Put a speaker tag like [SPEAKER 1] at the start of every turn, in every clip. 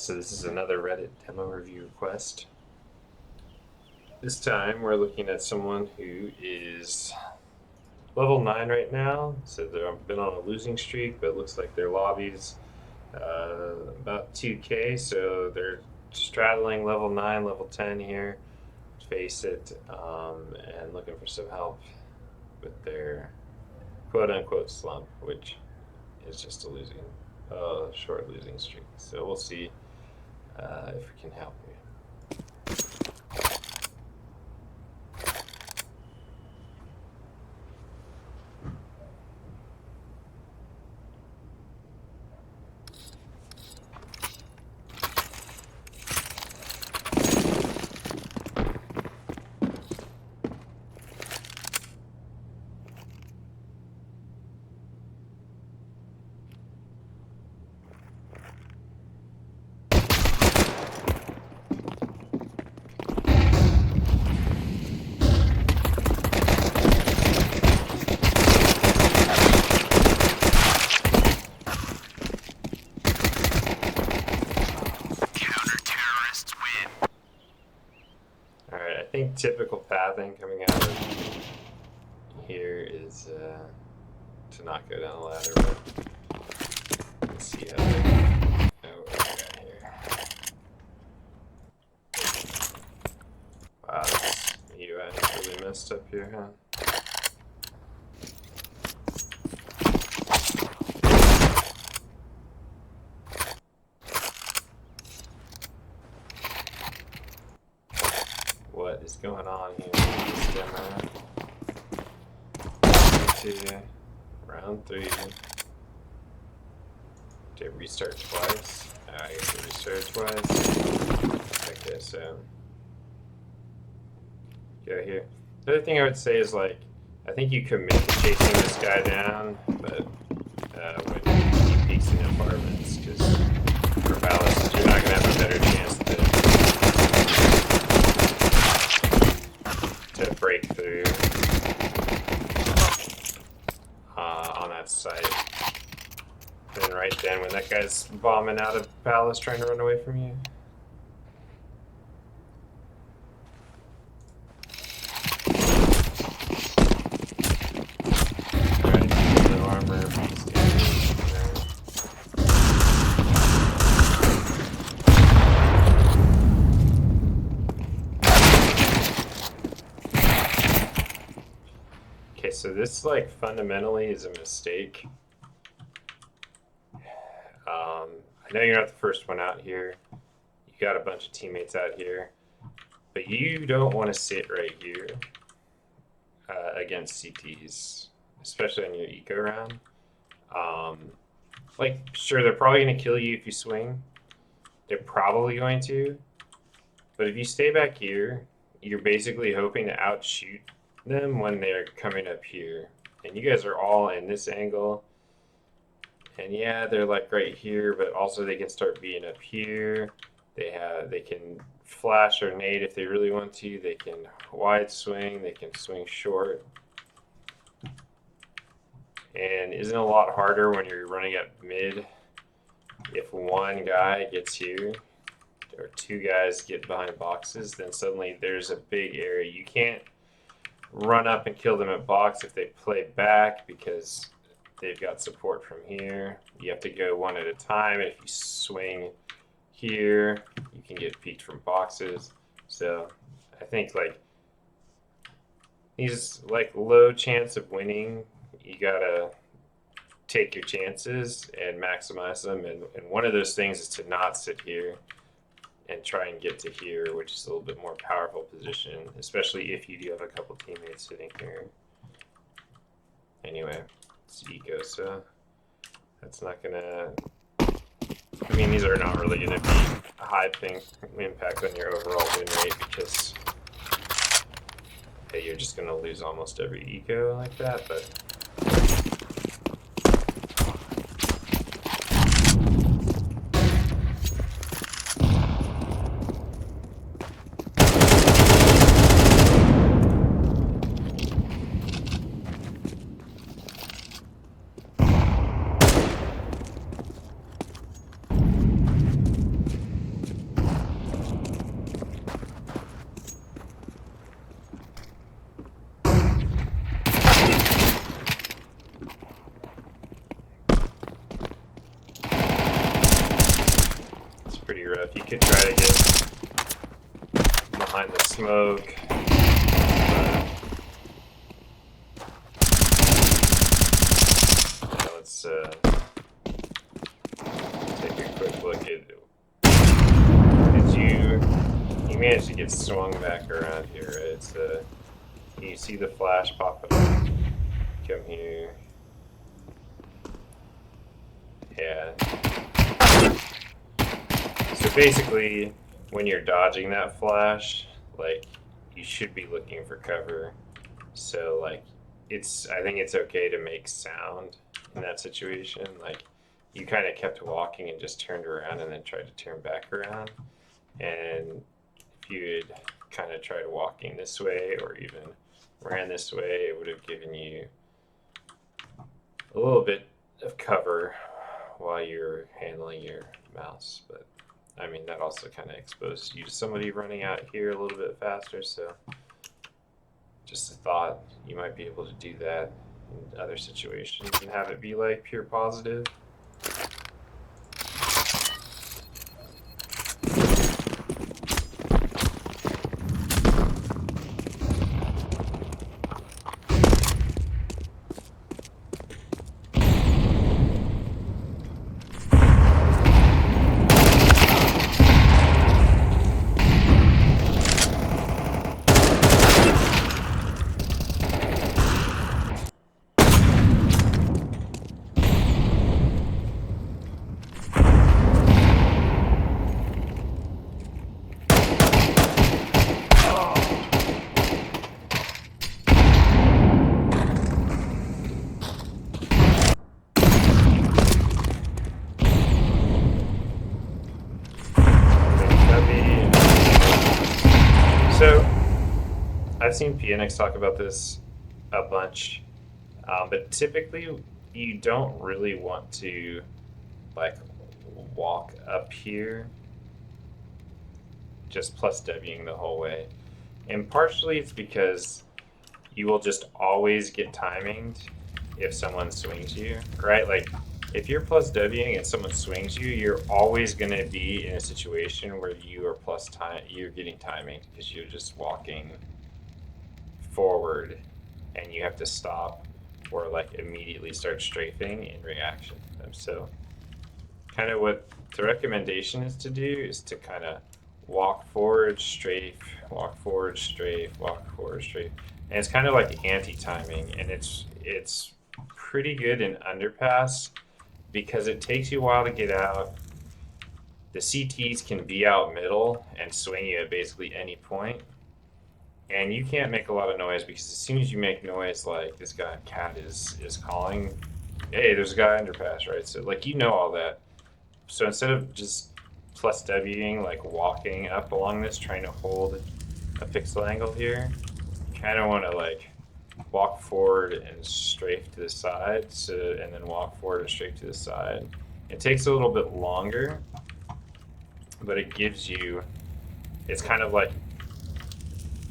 [SPEAKER 1] So this is another Reddit demo review request. This time we're looking at someone who is level 9 right now. So they've been on a losing streak, but it looks like their lobby's about 2k. So they're straddling level 9, level 10 here. Face it, and looking for some help with their quote-unquote slump, which is just a short losing streak. So we'll see if we can help you. Alright, I think typical pathing coming out of here is to not go down the ladder, but let's see how what we got here. Wow, this UI is really messed up here, huh? What is going on here with this demo? Round 3. Did it restart twice? I guess it restarted twice. Okay, so go here. The other thing I would say is, like, I think you commit to chasing this guy down, but when he peeks in apartments, because for ballast, you're not going to have a better chance to break through on that site. And right then, when that guy's bombing out of palace trying to run away from you. Alright, no armor. Okay, so this, like, fundamentally is a mistake. I know you're not the first one out here. You got a bunch of teammates out here, but you don't want to sit right here against CTs, especially on your eco round. Like, sure, they're probably going to kill you if you swing. They're probably going to. But if you stay back here, you're basically hoping to outshoot them when they're coming up here. And you guys are all in this angle. And yeah, they're like right here, but also they can start being up here. They can flash or nade if they really want to. They can wide swing. They can swing short. And isn't it a lot harder when you're running up mid if one guy gets here or two guys get behind boxes? Then suddenly there's a big area. You can't run up and kill them at box if they play back because they've got support from here. You have to go one at a time, and if you swing here, you can get peeked from boxes. So I think, like, these, like, low chance of winning, you gotta take your chances and maximize them. And one of those things is to not sit here and try and get to here, which is a little bit more powerful position, especially if you do have a couple teammates sitting here. Anyway. It's eco, so that's not gonna. I mean, these are not really gonna be a high impact on your overall win rate because hey, you're just gonna lose almost every eco like that. But smoke. Let's take a quick look at it. You managed to get swung back around here, right? It's you see the flash popping up. Come here. Yeah. So basically, when you're dodging that flash, like, you should be looking for cover. So, like, I think it's okay to make sound in that situation. Like, you kind of kept walking and just turned around and then tried to turn back around. And if you had kind of tried walking this way or even ran this way, it would have given you a little bit of cover while you're handling your mouse. But I mean, that also kind of exposed you to somebody running out here a little bit faster. So just a thought, you might be able to do that in other situations and have it be like pure positive. So, I've seen PNX talk about this a bunch, but typically you don't really want to like walk up here just plus Wing the whole way. And partially it's because you will just always get timinged if someone swings you, right? Like, if you're plus Wing and someone swings you, you're always going to be in a situation where you are you're getting timing because you're just walking forward and you have to stop or like immediately start strafing in reaction to them. So kind of what the recommendation is to do is to kind of walk forward, strafe, walk forward, strafe, walk forward, strafe. And it's kind of like anti-timing, and it's pretty good in underpass because it takes you a while to get out. The CTs can be out middle and swing you at basically any point. And you can't make a lot of noise because as soon as you make noise, like this guy Cat is calling, hey, there's a guy underpass, right? So like, you know all that. So instead of just plus Wing, like walking up along this, trying to hold a pixel angle here, you kind of want to like walk forward and strafe to the side, and then walk forward and strafe to the side. It takes a little bit longer, but it gives you, it's kind of like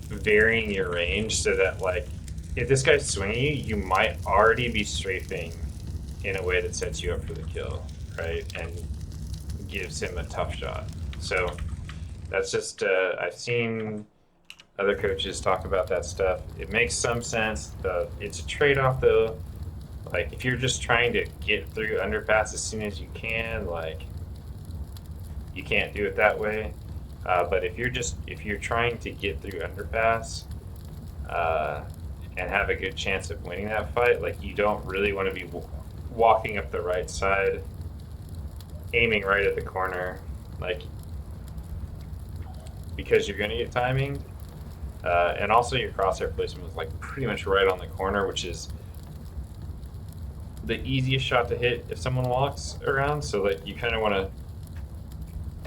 [SPEAKER 1] varying your range so that like if this guy's swinging you, you might already be strafing in a way that sets you up for the kill, right? And gives him a tough shot. So that's just, I've seen other coaches talk about that stuff. It makes some sense. It's a trade-off though. Like if you're just trying to get through underpass as soon as you can, like you can't do it that way. But if you're trying to get through underpass and have a good chance of winning that fight, like you don't really want to be walking up the right side, aiming right at the corner, like because you're gonna get timing. And also your crosshair placement was like pretty much right on the corner, which is the easiest shot to hit if someone walks around. So like you kind of want to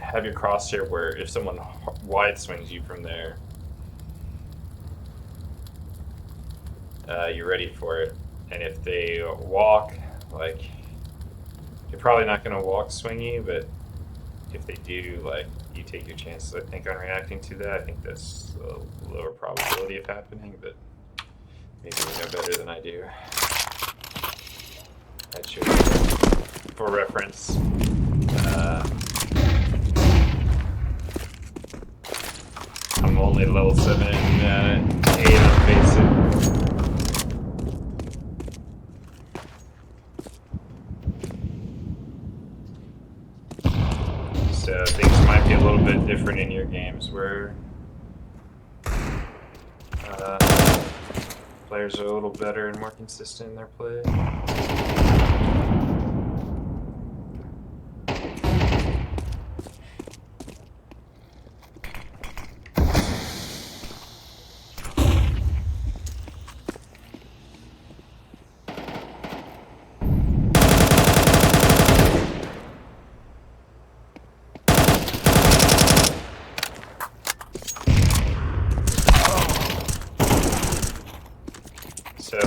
[SPEAKER 1] have your crosshair where if someone wide swings you from there, you're ready for it. And if they walk, like you're probably not going to walk swing you, but if they do, like you take your chances, I think, on reacting to that. I think that's a lower probability of happening, but maybe you know better than I do. I should, for reference, I'm only level 7, 8 on basic. So things might be a little bit different in your games where players are a little better and more consistent in their play. So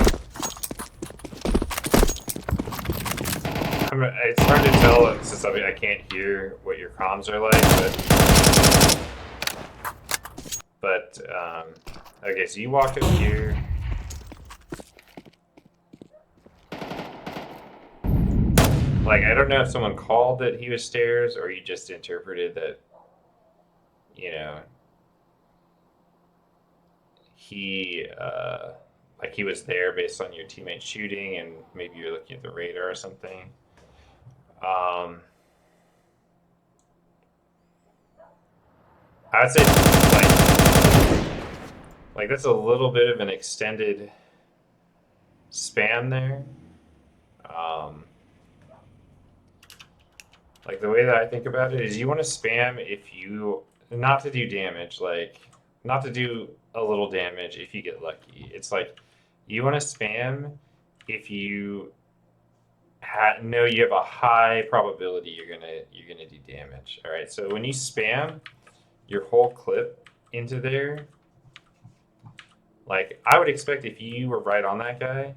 [SPEAKER 1] it's hard to tell since I can't hear what your comms are like, but okay, so you walked up here. Like, I don't know if someone called that he was stairs or you just interpreted that, you know, he like he was there based on your teammate shooting, and maybe you're looking at the radar or something. I'd say like that's a little bit of an extended spam there. Like the way that I think about it is you want to spam if you not to do damage, like not to do a little damage if you get lucky. It's like you want to spam if you know you have a high probability you're gonna do damage. All right, so when you spam your whole clip into there, like I would expect if you were right on that guy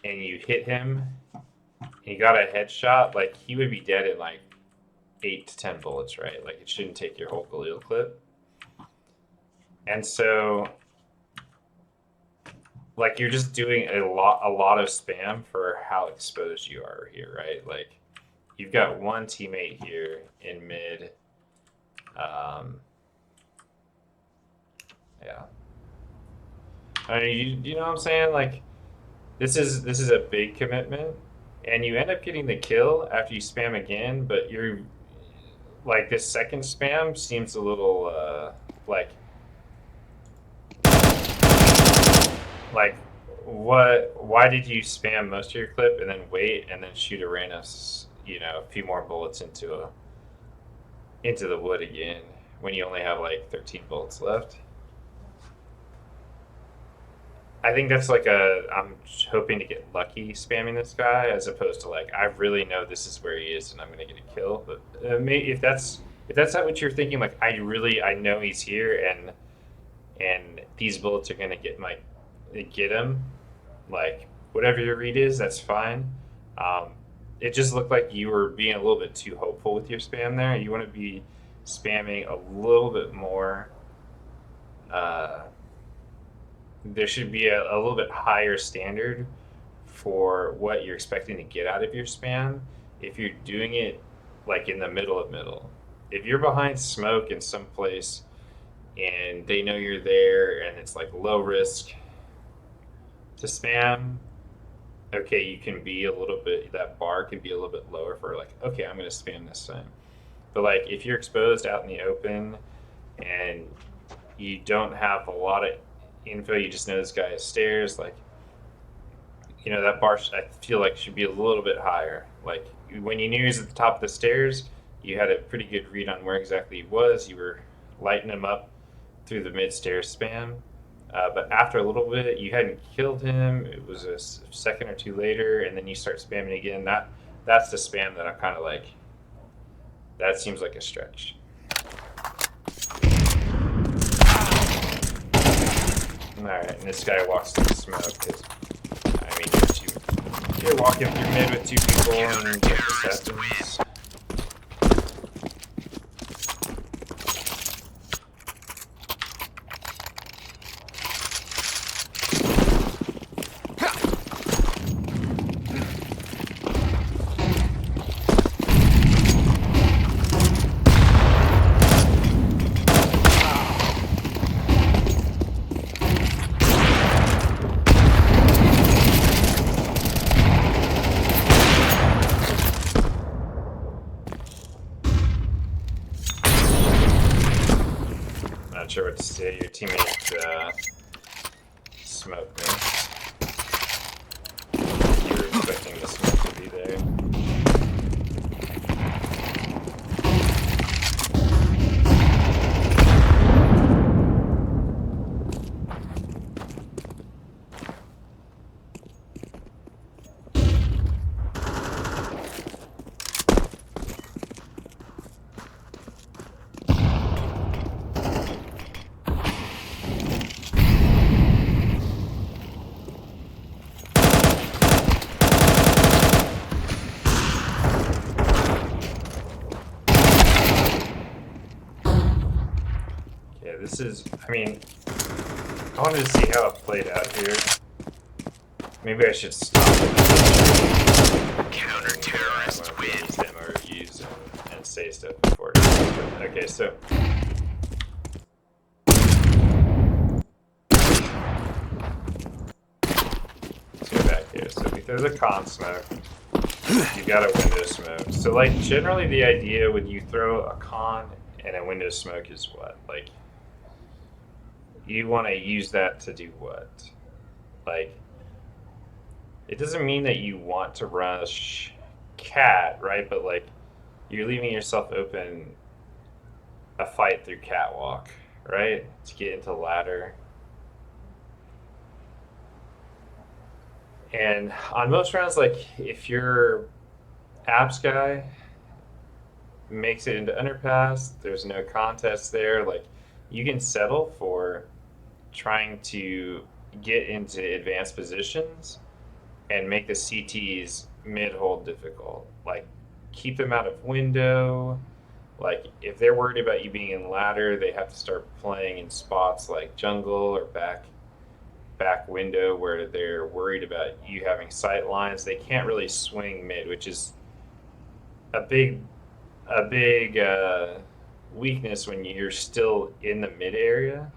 [SPEAKER 1] and you hit him and you got a headshot, like he would be dead in like 8 to 10 bullets, right? Like it shouldn't take your whole Galil clip. And so like you're just doing a lot of spam for how exposed you are here, right? Like you've got one teammate here in mid. Yeah. I mean, you know what I'm saying? Like this is a big commitment, and you end up getting the kill after you spam again, but you're like this second spam seems a little like why did you spam most of your clip and then wait and then shoot a random a few more bullets into the wood again when you only have like 13 bullets left? I think that's like I'm hoping to get lucky spamming this guy as opposed to like I really know this is where he is and I'm gonna get a kill. But if that's not what you're thinking, like I know he's here and these bullets are gonna get him, like whatever your read is, that's fine. It just looked like you were being a little bit too hopeful with your spam there. You want to be spamming a little bit more. There should be a little bit higher standard for what you're expecting to get out of your spam if you're doing it like in the middle of middle. If you're behind smoke in some place and they know you're there and it's like low risk to spam, okay, you can be a little bit, that bar can be a little bit lower for like, okay, I'm going to spam this time. But like if you're exposed out in the open and you don't have a lot of info, you just know this guy is stairs, like, that bar I feel like should be a little bit higher. Like when you knew he was at the top of the stairs, you had a pretty good read on where exactly he was. You were lighting him up through the mid-stairs spam. But after a little bit, you hadn't killed him. It was a second or two later, and then you start spamming again. That's the spam that I'm kind of like, that seems like a stretch. Alright, and this guy walks through the smoke because, I mean, you're walking through mid with two people and get the seconds. start to see your teammate smoke me. You were expecting the smoke to be there. This is, I mean, I wanted to see how it played out here. Maybe I should stop it. Counter-terrorist wins. Demo reviews and say stuff before. Okay, so. Let's go back here. So if there's a con smoke, you got a window smoke. So like generally the idea when you throw a con and a window smoke is what? Like, you want to use that to do what? Like, it doesn't mean that you want to rush cat, right? But like, you're leaving yourself open a fight through catwalk, right? To get into ladder. And on most rounds, like, if your apps guy makes it into underpass, there's no contest there, like, you can settle for trying to get into advanced positions and make the CTs mid-hold difficult. Like, keep them out of window. Like, if they're worried about you being in ladder, they have to start playing in spots like jungle or back window where they're worried about you having sight lines. They can't really swing mid, which is a big weakness when you're still in the mid area,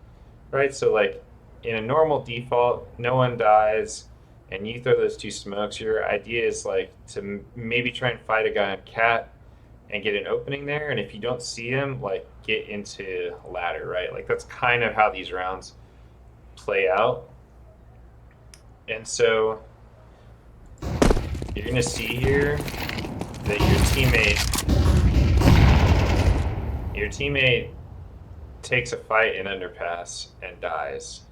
[SPEAKER 1] right? So like in a normal default, no one dies, and you throw those two smokes. Your idea is like to maybe try and fight a guy on cat and get an opening there, and if you don't see him, like get into ladder, right? Like that's kind of how these rounds play out. And so you're gonna see here that your teammate takes a fight in underpass and dies.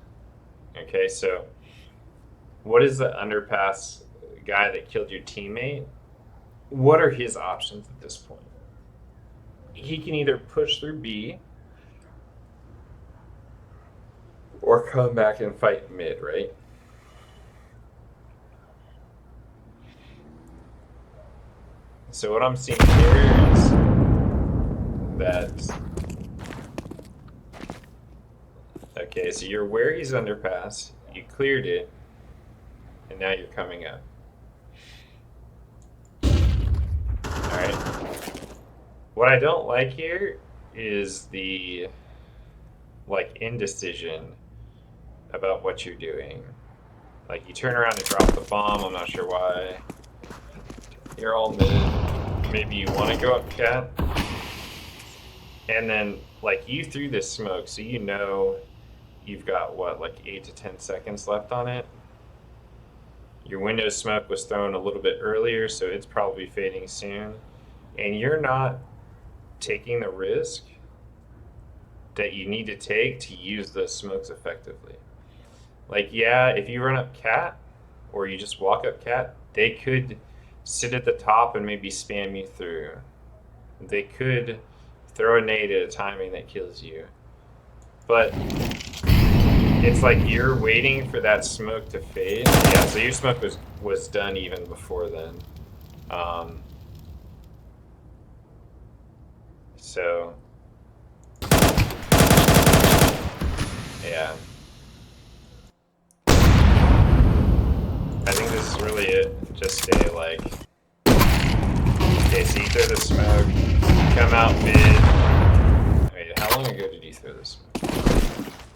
[SPEAKER 1] Okay, so what is the underpass guy that killed your teammate? What are his options at this point? He can either push through B or come back and fight mid, right? So what I'm seeing here is that, okay, so you're where he's underpass, you cleared it, and now you're coming up. Alright. What I don't like here is the, like, indecision about what you're doing. Like, you turn around and drop the bomb, I'm not sure why. You're all mid. Maybe you want to go up cat. And then, like, you threw this smoke, so you know you've got, what, like 8 to 10 seconds left on it. Your window smoke was thrown a little bit earlier, so it's probably fading soon. And you're not taking the risk that you need to take to use those smokes effectively. Like, yeah, if you run up cat, or you just walk up cat, they could sit at the top and maybe spam you through. They could throw a nade at a timing that kills you. But it's like you're waiting for that smoke to fade. Yeah, so your smoke was done even before then. So yeah. I think this is really it. Just stay like, okay, so you throw the smoke, come out mid. Wait, how long ago did you throw this smoke?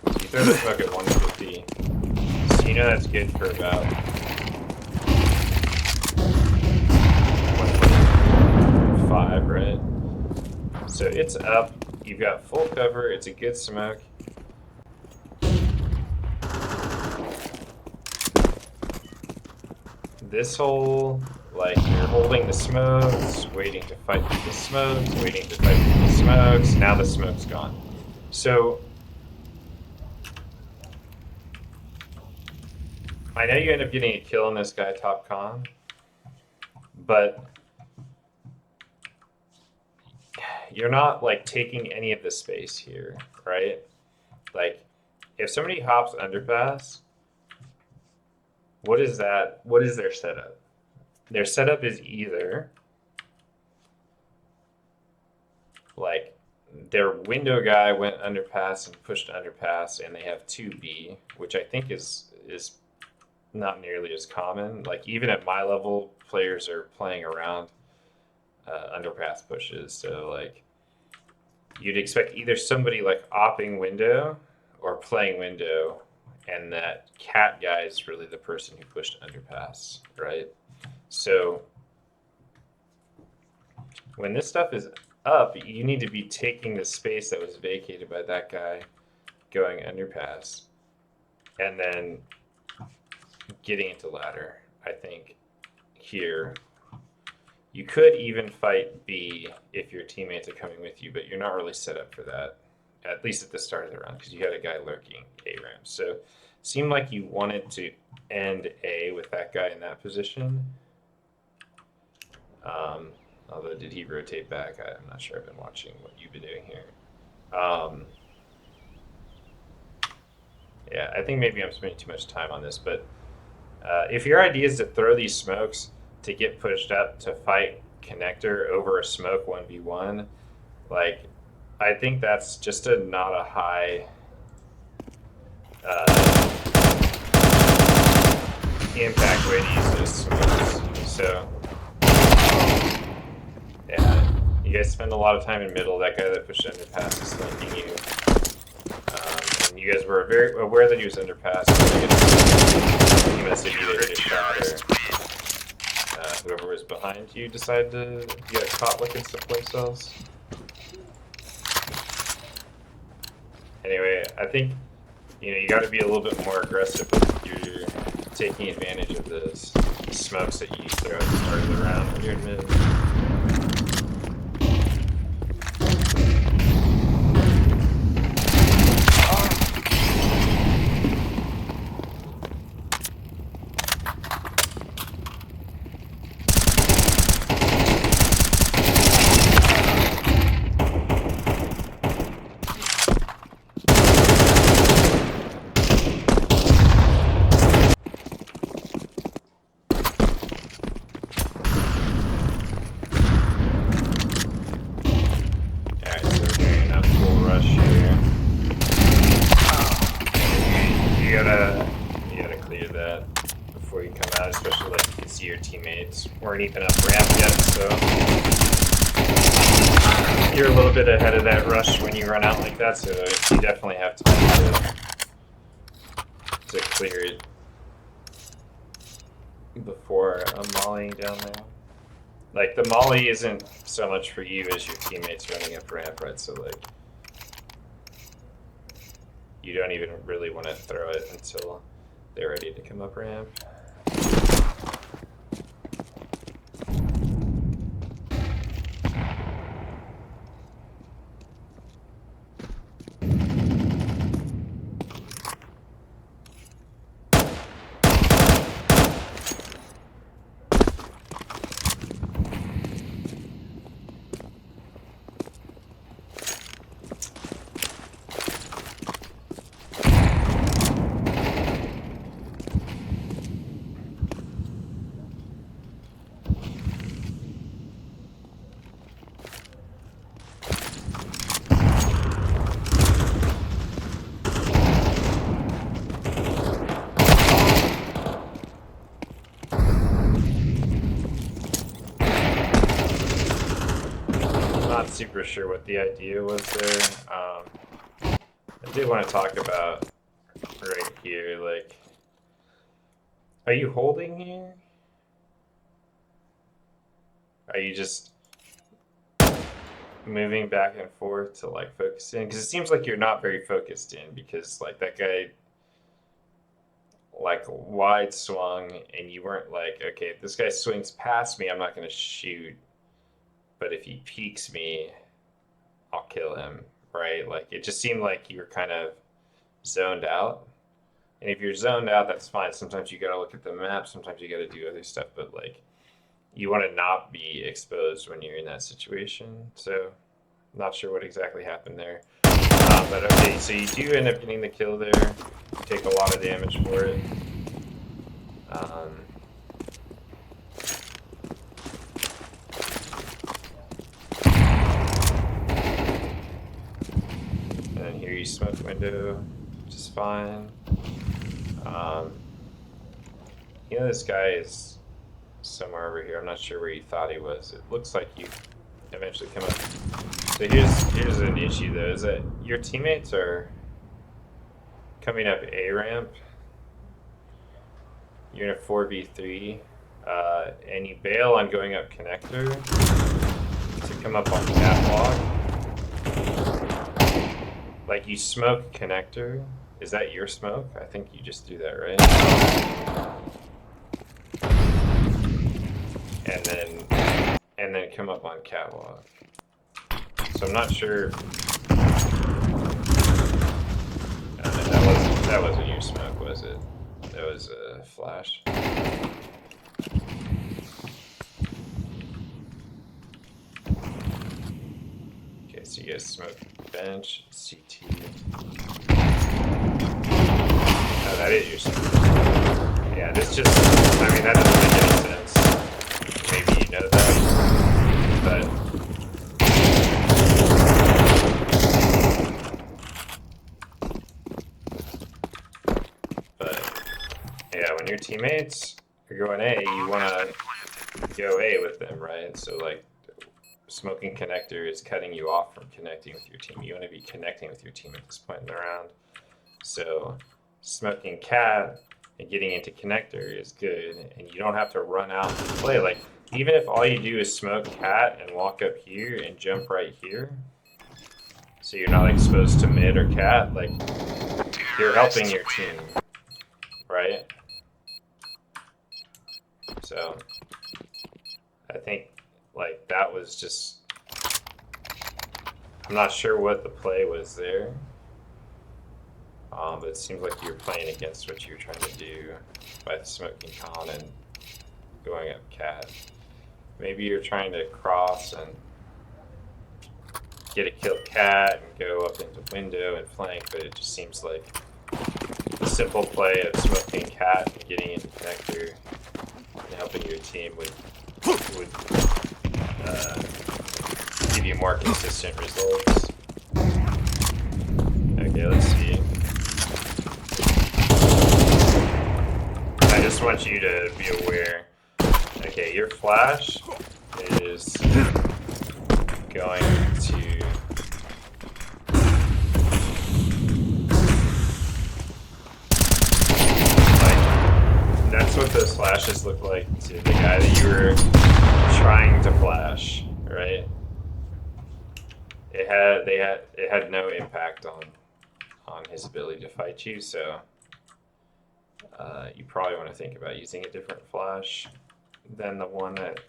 [SPEAKER 1] So you throw the smoke at 150. So you know that's good for about 125, right? So it's up, you've got full cover, it's a good smoke. this whole, like, you're holding the smokes, waiting to fight through the smokes, waiting to fight through the smokes. Now the smoke's gone. So I know you end up getting a kill on this guy top con, but you're not like taking any of the space here, right? Like, if somebody hops underpass, what is that? What is their setup? Their setup is either like their window guy went underpass and pushed underpass, and they have 2B, which I think is not nearly as common. Like, even at my level, players are playing around underpass pushes. So like, you'd expect either somebody like opping window or playing window, and that cat guy is really the person who pushed underpass, right? So when this stuff is up, you need to be taking the space that was vacated by that guy going underpass, and then getting into ladder. I think here you could even fight B if your teammates are coming with you, but you're not really set up for that, at least at the start of the round, because you had a guy lurking A ramp. So it seemed like you wanted to end A with that guy in that position. Although, did he rotate back? I'm not sure. I've been watching what you've been doing here. Yeah, I think maybe I'm spending too much time on this, but if your idea is to throw these smokes to get pushed up to fight connector over a smoke 1v1, like, I think that's just not a high impact way to use those smokes. So yeah, you guys spend a lot of time in middle. That guy that pushed underpass is flanking you. And you guys were very aware that he was underpass. He must have either hit a shot or whoever was behind you decided to get caught looking someplace else. Anyway, I think you got to be a little bit more aggressive if you're taking advantage of the smokes that you throw at the start of the round when you're in mid. Weren't even up ramp yet, so you're a little bit ahead of that rush when you run out like that, so you definitely have time to clear it before mollying down there. Like, the molly isn't so much for you as your teammates running up ramp, right? So like, you don't even really want to throw it until they're ready to come up ramp. Super sure what the idea was there. I did want to talk about right here, like, are you holding here? Are you just moving back and forth to like focus in? Because it seems like you're not very focused in, because like that guy like wide swung, and you weren't like, okay, if this guy swings past me, I'm not gonna shoot, but if he peeks me, I'll kill him, right? Like it just seemed like you were kind of zoned out. And if you're zoned out, that's fine. Sometimes you gotta look at the map, sometimes you gotta do other stuff, but like you want to not be exposed when you're in that situation. So, not sure what exactly happened there. But okay, so you do end up getting the kill there. You take a lot of damage for it. And here you smoke window, which is fine. You know, this guy is somewhere over here. I'm not sure where you thought he was. It looks like you eventually come up. So here's an issue though, is that your teammates are coming up A ramp. You're in a 4v3, and you bail on going up connector to come up on catwalk. Like you smoke connector. Is that your smoke? I think you just do that, right? And then come up on catwalk. So I'm not sure. That wasn't your smoke, was it? That was a flash. Okay, so you guys smoke bench, CT. Oh, that is your smoke. Yeah, this just, I mean, that doesn't make any sense. Maybe you know that, but yeah, when your teammates are going A, you want to go A with them, right? So like smoking connector is cutting you off from connecting with your team. You want to be connecting with your team at this point in the round. So smoking cat and getting into connector is good, and you don't have to run out and play. Like even if all you do is smoke cat and walk up here and jump right here, so you're not exposed to mid or cat, like you're helping your team, right? So I think like that was just, I'm not sure what the play was there, but it seems like you're playing against what you're trying to do by smoking con and going up cat. Maybe you're trying to cross and get a kill cat and go up into window and flank, but it just seems like the simple play of smoking cat and getting into connector and helping your team would give you more consistent results. Okay, let's see. I just want you to be aware. Okay, your flash is going to that's what those flashes look like to the guy that you were trying to flash, right? It had no impact on his ability to fight you, so you probably want to think about using a different flash than the one that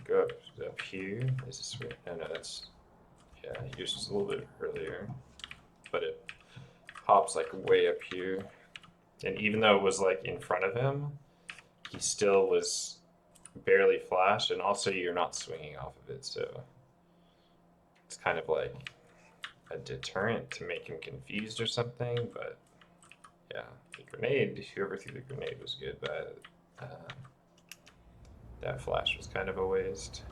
[SPEAKER 1] go up here. Is this weird? No, that's, yeah, yours was a little bit earlier, but it pops like way up here. And even though it was like in front of him, he still was barely flashed, and also you're not swinging off of it, so it's kind of like a deterrent to make him confused or something. But yeah, the grenade, whoever threw the grenade was good, but that flash was kind of a waste.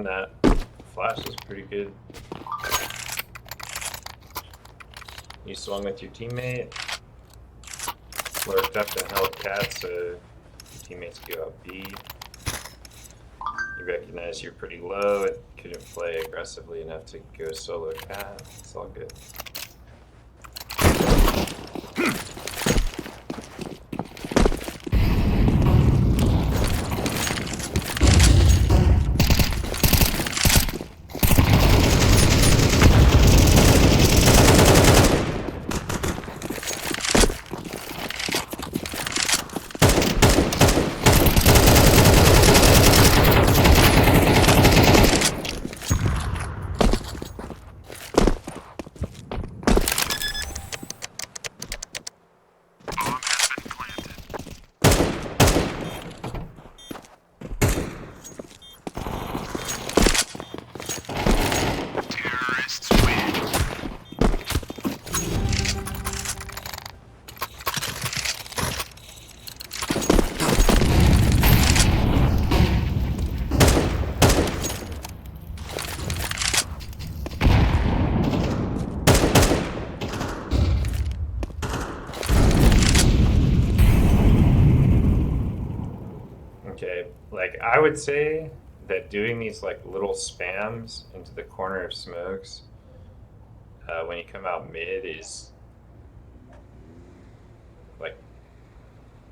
[SPEAKER 1] that flash was pretty good. You swung with your teammate, lurked up and held cat so your teammates go out B. You recognize you're pretty low and couldn't play aggressively enough to go solo cat. It's all good. Okay, like I would say that doing these like little spams into the corner of smokes when you come out mid is like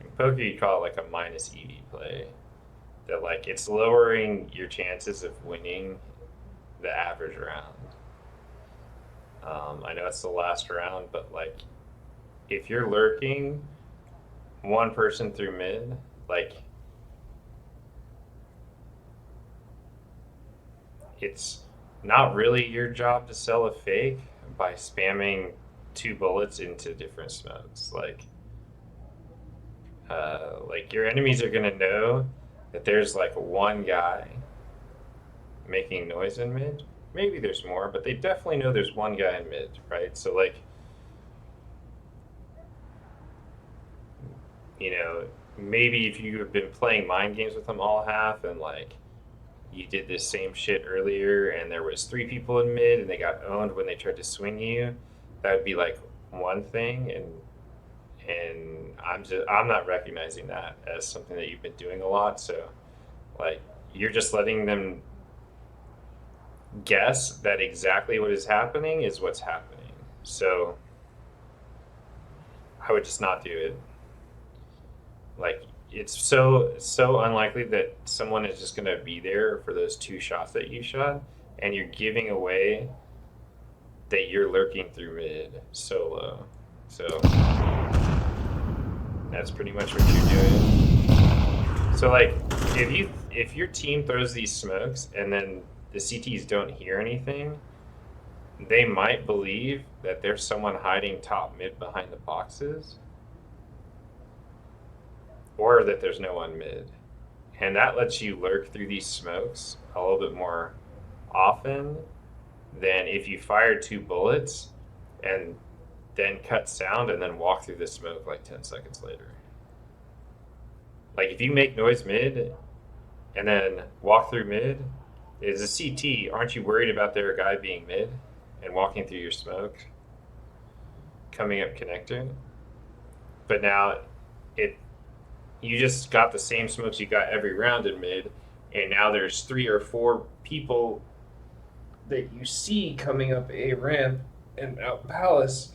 [SPEAKER 1] in poker you call it like a minus EV play. That like it's lowering your chances of winning the average round. I know it's the last round, but like if you're lurking one person through mid, like it's not really your job to sell a fake by spamming 2 bullets into different smokes. Like your enemies are gonna know that there's like one guy making noise in mid. Maybe there's more, but they definitely know there's one guy in mid, right? So like, you know, maybe if you have been playing mind games with them all half and like you did this same shit earlier and there was 3 people in mid and they got owned when they tried to swing you, that would be like one thing, and I'm not recognizing that as something that you've been doing a lot. So like you're just letting them guess that exactly what is happening is what's happening. So I would just not do it. Like it's so unlikely that someone is just gonna be there for those 2 shots that you shot, and you're giving away that you're lurking through mid solo. So that's pretty much what you're doing. So like if your team throws these smokes and then the CTs don't hear anything, they might believe that there's someone hiding top mid behind the boxes, or that there's no one mid. And that lets you lurk through these smokes a little bit more often than if you fire 2 bullets and then cut sound and then walk through the smoke like 10 seconds later. Like if you make noise mid and then walk through mid, as a CT, aren't you worried about their guy being mid and walking through your smoke, coming up connector? But now you just got the same smokes you got every round in mid, and now there's 3 or 4 people that you see coming up a ramp and out palace.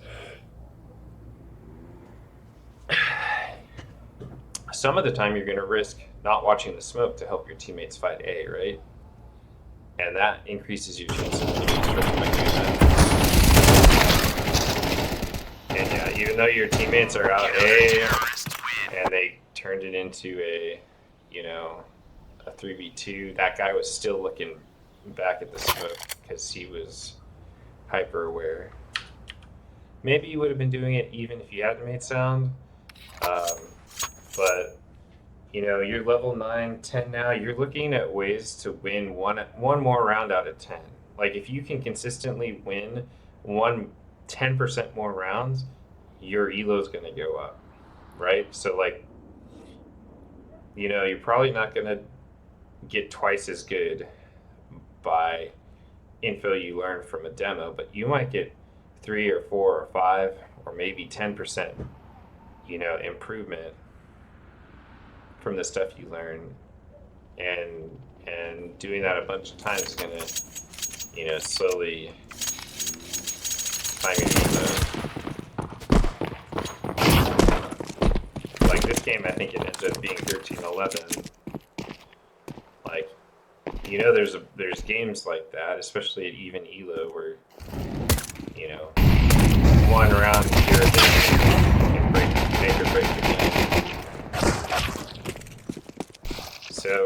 [SPEAKER 1] Some of the time you're going to risk not watching the smoke to help your teammates fight A, right? And that increases your chance of teammates recognizing that. And yeah, even though your teammates are out A and they turned it into a 3v2, that guy was still looking back at the smoke because he was hyper aware. Maybe you would have been doing it even if you hadn't made sound. But you're level 9, 10 now. You're looking at ways to win one more round out of 10. Like if you can consistently win 10% more rounds, your elo is going to go up, right? So like, you're probably not going to get twice as good, by info you learn from a demo, but you might get 3 or 4 or 5 or maybe 10%, improvement from the stuff you learn, and doing that a bunch of times is gonna, slowly climb your like this game. I think it ends up being 13-11. Like, there's games like that, especially at even elo, where one round here can make or break the game. So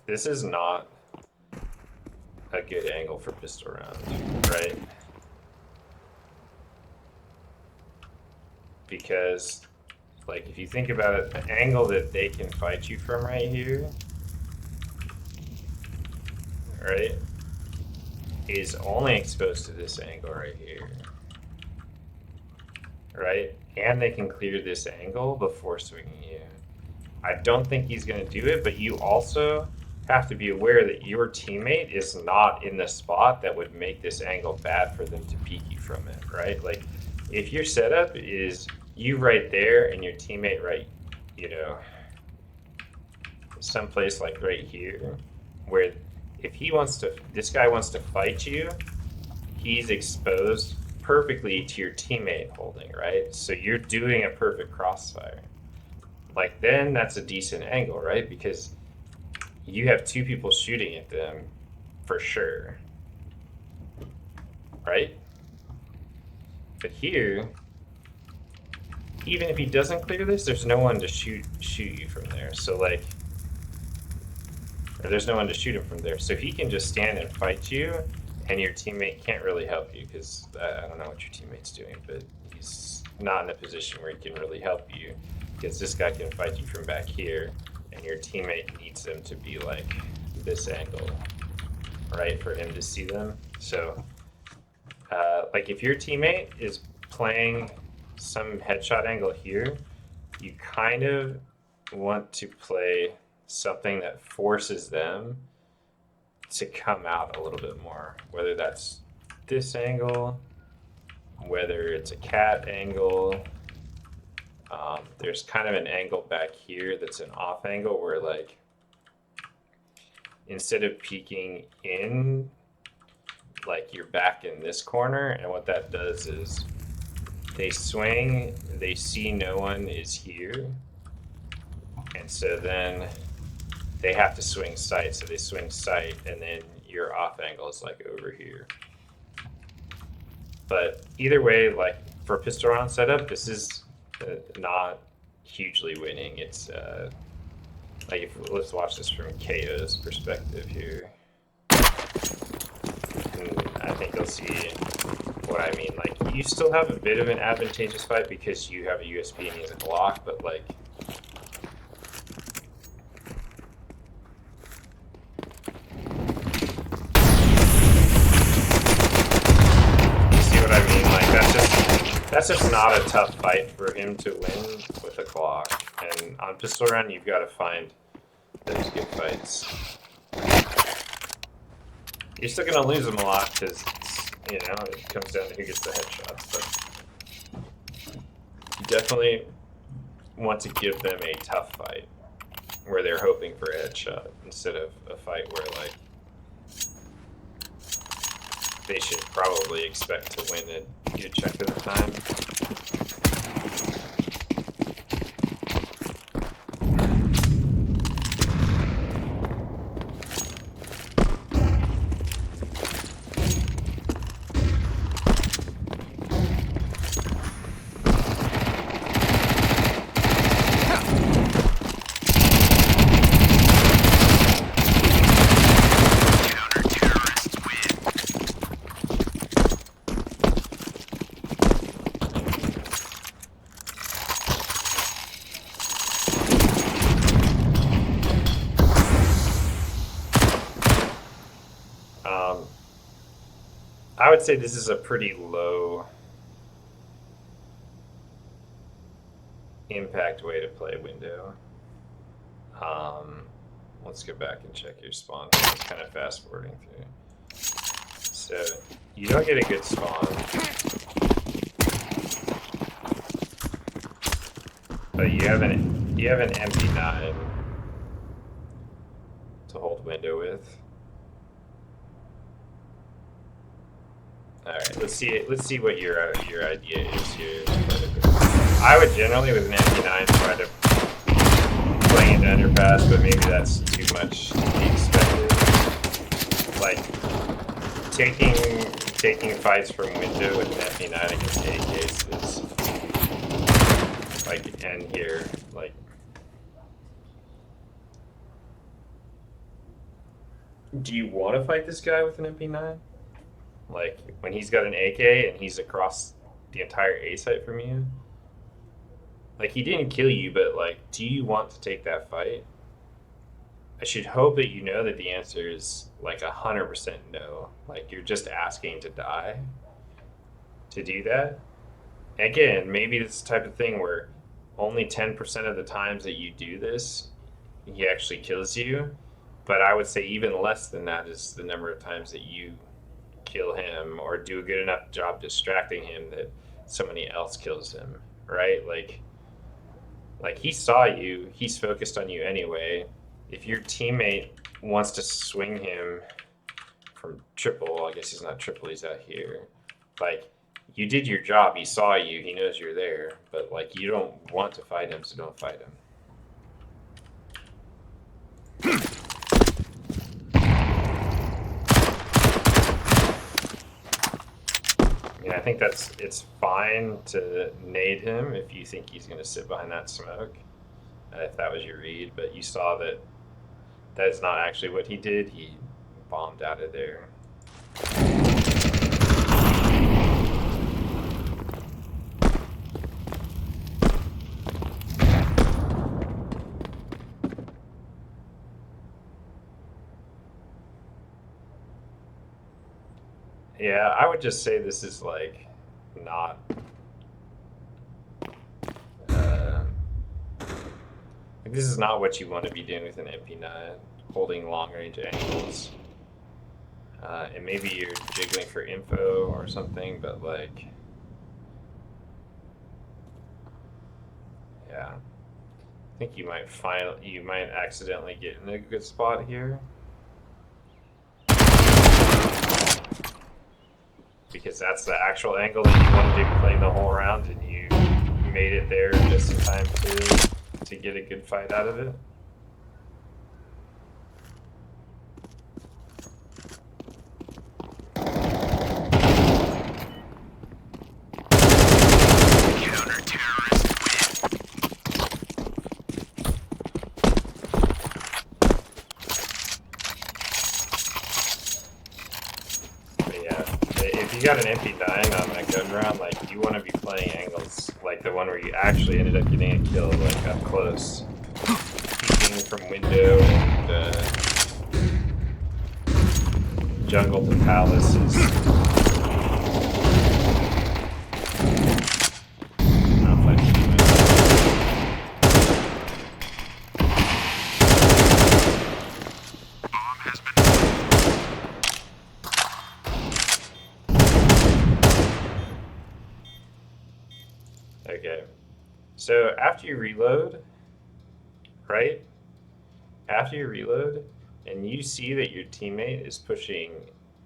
[SPEAKER 1] this is not a good angle for pistol round, right? Because, like, if you think about it, the angle that they can fight you from right here, right, is only exposed to this angle right here, right? And they can clear this angle before swinging you. I don't think he's going to do it, but you also have to be aware that your teammate is not in the spot that would make this angle bad for them to peek you from it, right? Like, if your setup is you right there and your teammate right, someplace like right here, where if this guy wants to fight you, he's exposed perfectly to your teammate holding, right? So you're doing a perfect crossfire. Like, then that's a decent angle, right? Because you have 2 people shooting at them for sure, right? But here, even if he doesn't clear this, there's no one to shoot you from there. So, like, or there's no one to shoot him from there. So he can just stand and fight you, and your teammate can't really help you, because I don't know what your teammate's doing, but he's not in a position where he can really help you, because this guy can fight you from back here, and your teammate needs them to be like this angle, right, for him to see them. So, like, if your teammate is playing some headshot angle here, you kind of want to play something that forces them to come out a little bit more, whether that's this angle, whether it's a cat angle. There's kind of an angle back here that's an off angle where, like, instead of peeking in, like, you're back in this corner, and what that does is they swing, they see no one is here, and so then they have to swing sight. So they swing sight, and then your off angle is like over here. But either way, like, for a pistol round setup, this is not hugely winning. It's like, let's watch this from KO's perspective here. And I think you'll see what I mean. Like, you still have a bit of an advantageous fight because you have a USB and he's a Glock, but, like, that's just not a tough fight for him to win with a Glock. And on pistol round, you've got to find those good fights. You're still going to lose them a lot because, it comes down to who gets the headshots. But you definitely want to give them a tough fight where they're hoping for a headshot instead of a fight where, like, they should probably expect to win a good chunk of the time. I would say this is a pretty low impact way to play window. let's go back and check your spawn. It's kind of fast forwarding through. So you don't get a good spawn, but you have an empty 9 to hold window with. All right, let's see what your idea is here. I would generally, with an empty 9, try to playing into underpass, but maybe that's too much to be expected. Like taking fights from window with an empty 9 against AKs is like end here. Like, do you want to fight this guy with an MP9? Like, when he's got an AK and he's across the entire A site from you? Like, he didn't kill you, but, like, do you want to take that fight? I should hope that you know that the answer is, like, 100% no. Like, you're just asking to die to do that. And again, maybe it's the type of thing where only 10% of the times that you do this, he actually kills you. But I would say even less than that is the number of times that you kill him or do a good enough job distracting him that somebody else kills him, right? Like he saw you, he's focused on you anyway. If your teammate wants to swing him from triple, I guess he's not triple, he's out here. Like, you did your job, he saw you, he knows you're there, but like, you don't want to fight him, so don't fight him. Yeah, I think it's fine to nade him if you think he's going to sit behind that smoke, if that was your read, but you saw that is not actually what he did. He bombed out of there. Yeah, I would just say this is like not like this is not what you want to be doing with an MP9, holding long range angles. And maybe you're jiggling for info or something, but like, yeah, I think you might accidentally get in a good spot here. Because that's the actual angle that you wanted to be playing the whole round, and you made it there just in time to get a good fight out of it. If you got an MP9 on that gun round, like, you want to be playing angles like the one where you actually ended up getting a kill, like, up close. Peeking from window and jungle to palace is not fun to do. Okay, so after you reload, right? After you reload, and you see that your teammate is pushing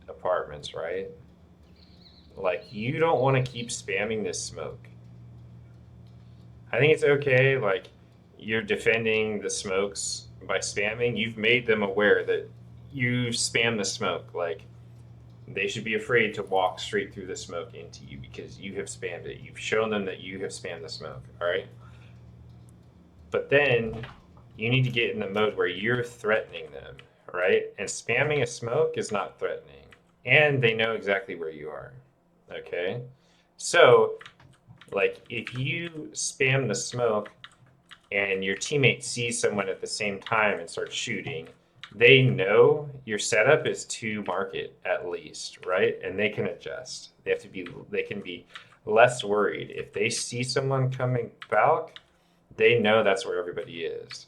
[SPEAKER 1] apartments, right? Like, you don't want to keep spamming this smoke. I think it's okay, like, you're defending the smokes by spamming. You've made them aware that you spam the smoke. Like, they should be afraid to walk straight through the smoke into you because you have spammed it. You've shown them that you have spammed the smoke, all right? But then you need to get in the mode where you're threatening them, right? And spamming a smoke is not threatening. And they know exactly where you are, okay? So, like, if you spam the smoke and your teammate sees someone at the same time and starts shooting, they know your setup is to market at least, right? And they can adjust. They can be less worried. If they see someone coming back, they know that's where everybody is.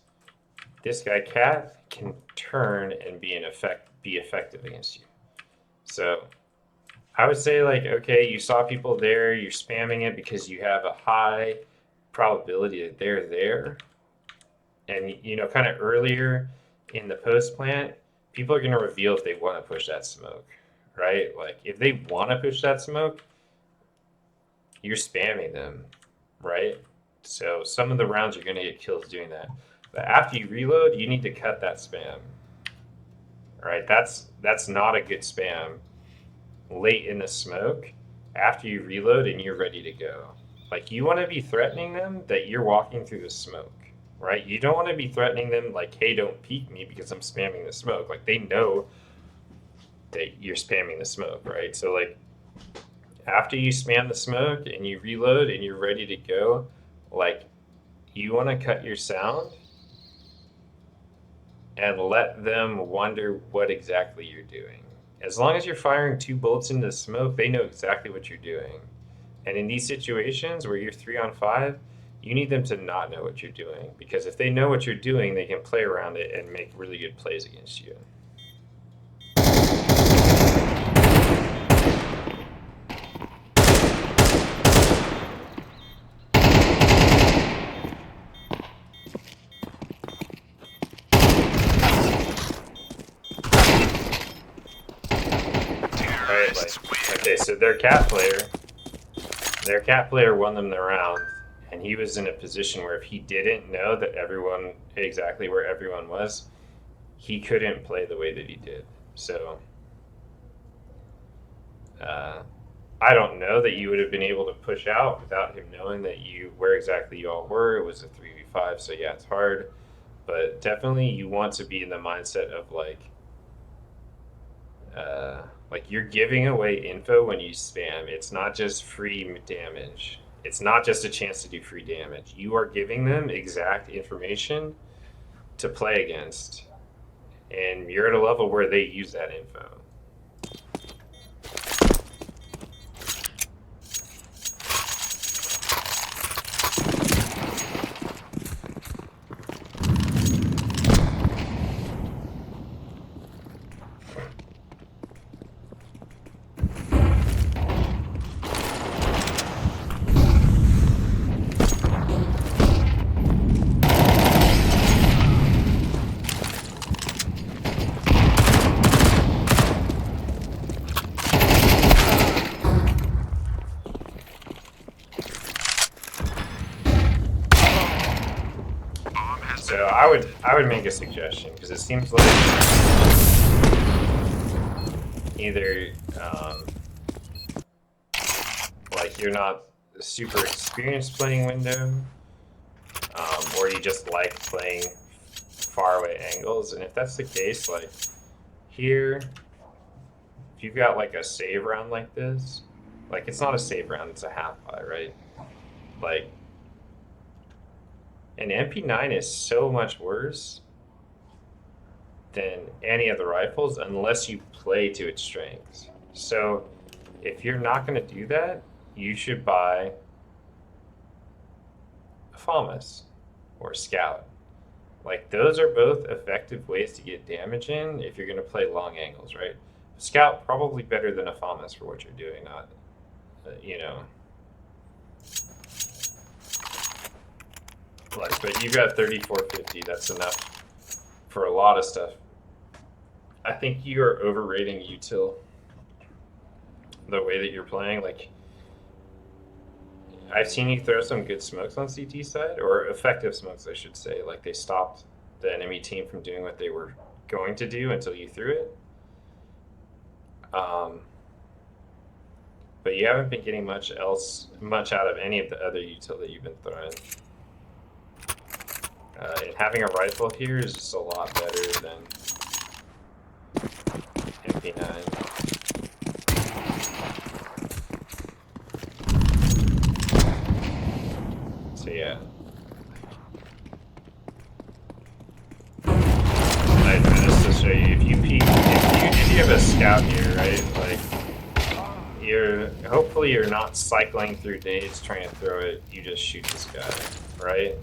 [SPEAKER 1] this guy Cat can turn and be effective against you. So I would say like, okay, you saw people there, you're spamming it because you have a high probability that they're there. And kind of earlier in the post plant, people are going to reveal if they want to push that smoke, right? Like if they want to push that smoke, you're spamming them, right? So some of the rounds you're going to get kills doing that. But after you reload, you need to cut that spam. Right? That's not a good spam. Late in the smoke, after you reload and you're ready to go. Like you want to be threatening them that you're walking through the smoke, right? You don't want to be threatening them like, hey, don't peek me because I'm spamming the smoke. Like they know that you're spamming the smoke, right? So like after you spam the smoke and you reload and you're ready to go, like you want to cut your sound and let them wonder what exactly you're doing. As long as you're firing 2 bullets into the smoke, they know exactly what you're doing. And in these situations where you're 3-on-5, you need them to not know what you're doing. Because if they know what you're doing, they can play around it and make really good plays against you. Okay, so their cat player won them the round, and he was in a position where if he didn't know that exactly where everyone was, he couldn't play the way that he did. So I don't know that you would have been able to push out without him knowing that where exactly you all were. It was a 3v5, so yeah, it's hard, but definitely you want to be in the mindset of like you're giving away info when you spam. It's not just free damage. It's not just a chance to do free damage. You are giving them exact information to play against. And you're at a level where they use that info. So I would make a suggestion because it seems like either like you're not super experienced playing window, or you just like playing far away angles. And if that's the case, like here, if you've got like a save round like this, like it's not a save round, it's a half-buy, right? Like an MP9 is so much worse than any of the rifles unless you play to its strengths. So if you're not going to do that, you should buy a FAMAS or a Scout. Like those are both effective ways to get damage in if you're going to play long angles, right? Scout probably better than a FAMAS for what you're doing, not, but you got 3450. That's enough for a lot of stuff. I think you are overrating util. The way that you're playing, like I've seen you throw some good smokes on CT side, or effective smokes, I should say. Like they stopped the enemy team from doing what they were going to do until you threw it. But you haven't been getting much out of any of the other util that you've been throwing. And having a rifle here is just a lot better than MP9. So yeah. Just to show you, if you have a scout here, right? Like hopefully you're not cycling through nades trying to throw it. You just shoot this guy, right?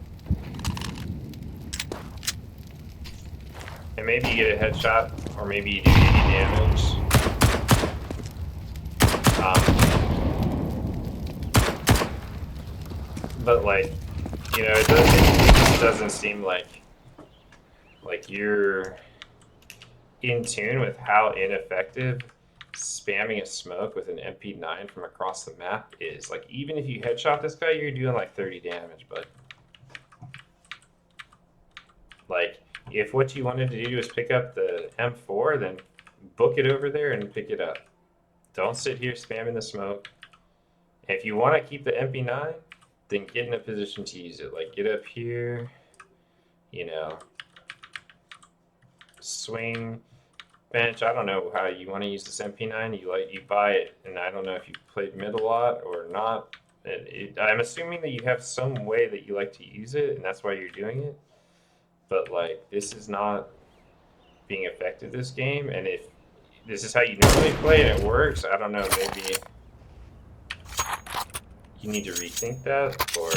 [SPEAKER 1] And maybe you get a headshot, or maybe you do 80 damage. But like, you know, it doesn't seem like you're in tune with how ineffective spamming a smoke with an MP9 from across the map is. Like, even if you headshot this guy, you're doing like 30 damage, but like, if what you wanted to do is pick up the M4, then book it over there and pick it up. Don't sit here spamming the smoke. If you want to keep the MP9, then get in a position to use it. Like, get up here, you know, swing, bench. I don't know how you want to use this MP9. You buy it, and I don't know if you played mid a lot or not. I'm assuming that you have some way that you like to use it, and that's why you're doing it. But like, this is not being effective this game, and if this is how you normally play and it works, I don't know, maybe you need to rethink that or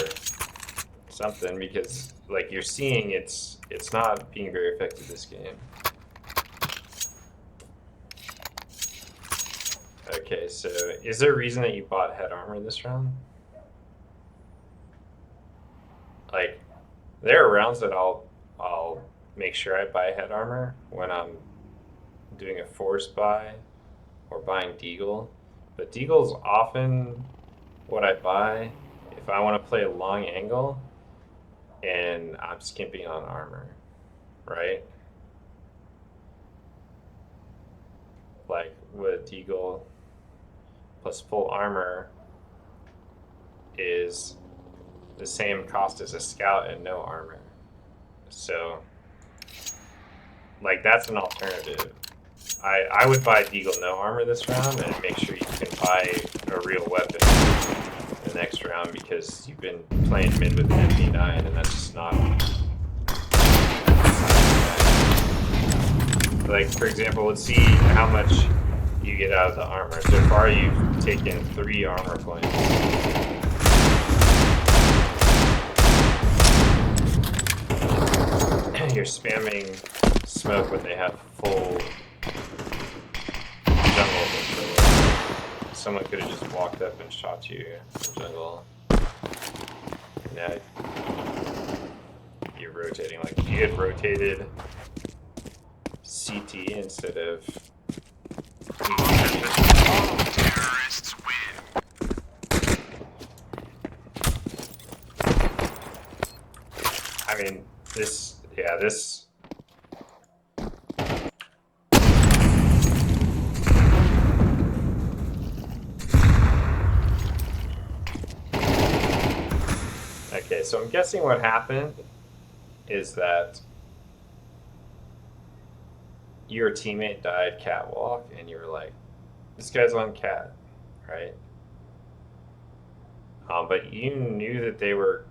[SPEAKER 1] something, because like, you're seeing it's not being very effective this game. Okay, so is there a reason that you bought head armor this round? Like, there are rounds that I'll make sure I buy head armor when I'm doing a force buy or buying deagle, but deagle's often what I buy if I want to play a long angle and I'm skimping on armor, right? Like, with deagle plus full armor is the same cost as a scout and no armor. So, like, that's an alternative. I would buy deagle no armor this round and make sure you can buy a real weapon the next round, because you've been playing mid with an MP9 and that's just not. Like, for example, let's see how much you get out of the armor. So far you've taken 3 armor points. You're spamming smoke when they have full jungle control. Someone could have just walked up and shot you in jungle. Now you're rotating. Like, if you had rotated CT instead of
[SPEAKER 2] terrorists win.
[SPEAKER 1] I mean, this. Okay, so I'm guessing what happened is that your teammate died catwalk, and you were like, this guy's on cat, right? But you knew that they were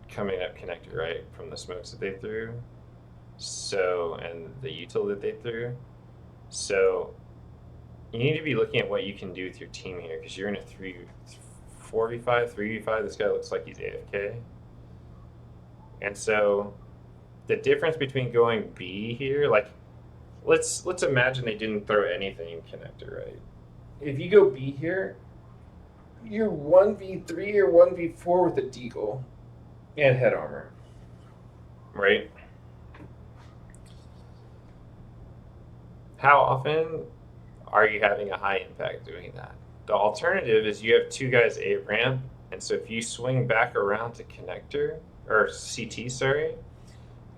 [SPEAKER 1] coming up connector, right, from the smokes that they threw, so, and the util that they threw. So you need to be looking at what you can do with your team here, because you're in a 4v5, 3v5. This guy looks like he's AFK. And so the difference between going B here, like, let's imagine they didn't throw anything in connector, right? If you go B here, you're 1v3 or 1v4 with a deagle and head armor, right? How often are you having a high impact doing that? The alternative is you have 2 guys A ramp, and so if you swing back around to connector, or CT, sorry,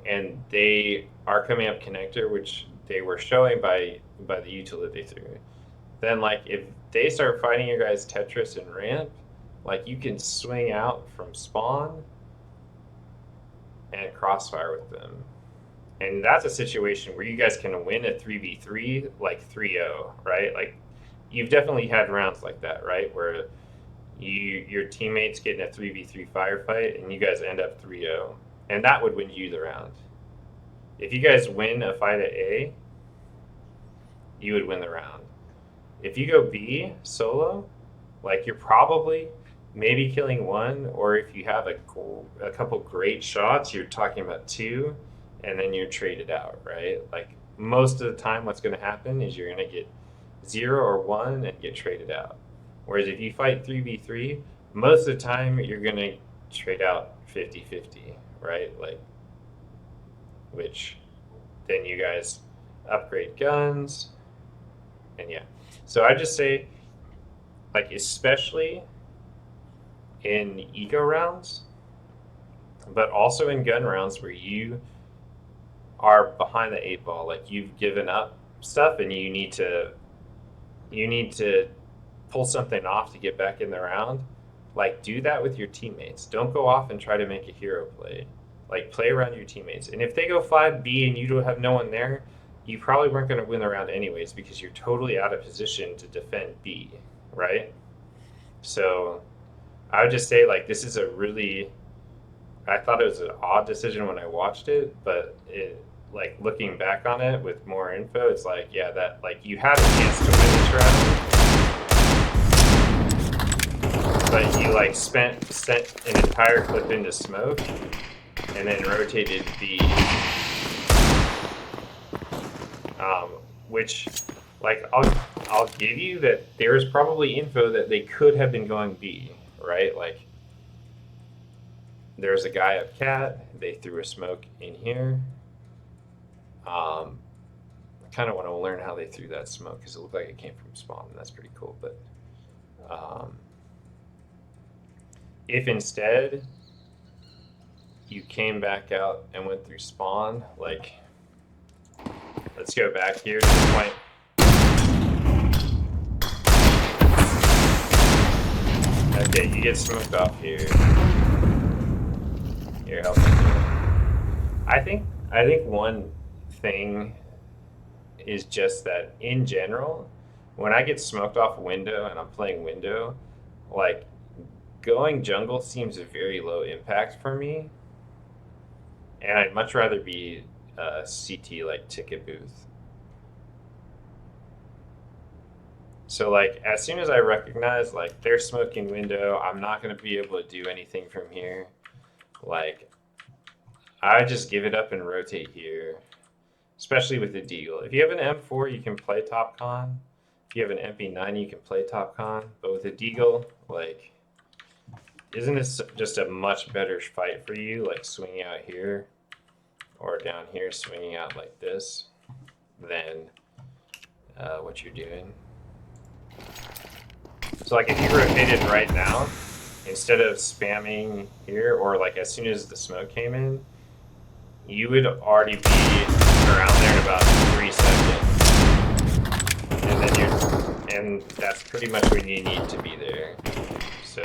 [SPEAKER 1] and they are coming up connector, which they were showing by the util that they threw, then like, if they start fighting your guys Tetris and ramp, like, you can swing out from spawn and crossfire with them. And that's a situation where you guys can win a 3v3 like 3-0, right? Like, you've definitely had rounds like that, right? Where your teammates get in a 3v3 firefight and you guys end up 3-0. And that would win you the round. If you guys win a fight at A, you would win the round. If you go B solo, like, you're probably maybe killing 1, or if you have a couple great shots, you're talking about 2. and then you're traded out, right? Like most of the time, what's going to happen is you're going to get 0 or 1 and get traded out. Whereas if you fight 3v3, most of the time you're going to trade out 50-50, right? Like, which then you guys upgrade guns, and yeah. So I just say, like, especially in eco rounds, but also in gun rounds where you are behind the 8 ball, like you've given up stuff and you need to pull something off to get back in the round. Like, do that with your teammates. Don't go off and try to make a hero play. Like, play around your teammates. And if they go 5B and you don't have no one there, you probably weren't going to win the round anyways because you're totally out of position to defend B, right? So I would just say, like, this is a really, I thought it was an odd decision when I watched it, but it, like, looking back on it with more info, it's like, yeah, that, like, you had a chance to win this round, but you, like, sent an entire clip into smoke and then rotated B, which, like, I'll give you that there's probably info that they could have been going B, right? Like, there's a guy up cat, they threw a smoke in here. I kind of want to learn how they threw that smoke because it looked like it came from spawn, and that's pretty cool. But if instead you came back out and went through spawn, like, let's go back here to the point. Okay, you get smoked off here. Here, help me. I think one thing is just that in general, when I get smoked off window and I'm playing window, like, going jungle seems a very low impact for me, and I'd much rather be CT, like ticket booth. So, like, as soon as I recognize, like, they're smoking window, I'm not going to be able to do anything from here. Like, I just give it up and rotate here, especially with the deagle. If you have an M4, you can play top con. If you have an MP9, you can play top con. But with a deagle, like, isn't this just a much better fight for you, like swinging out here or down here, swinging out like this, than what you're doing? So, like, if you rotated right now, instead of spamming here, or like as soon as the smoke came in, you would already be around there in about 3 seconds. And then and that's pretty much when you need to be there. So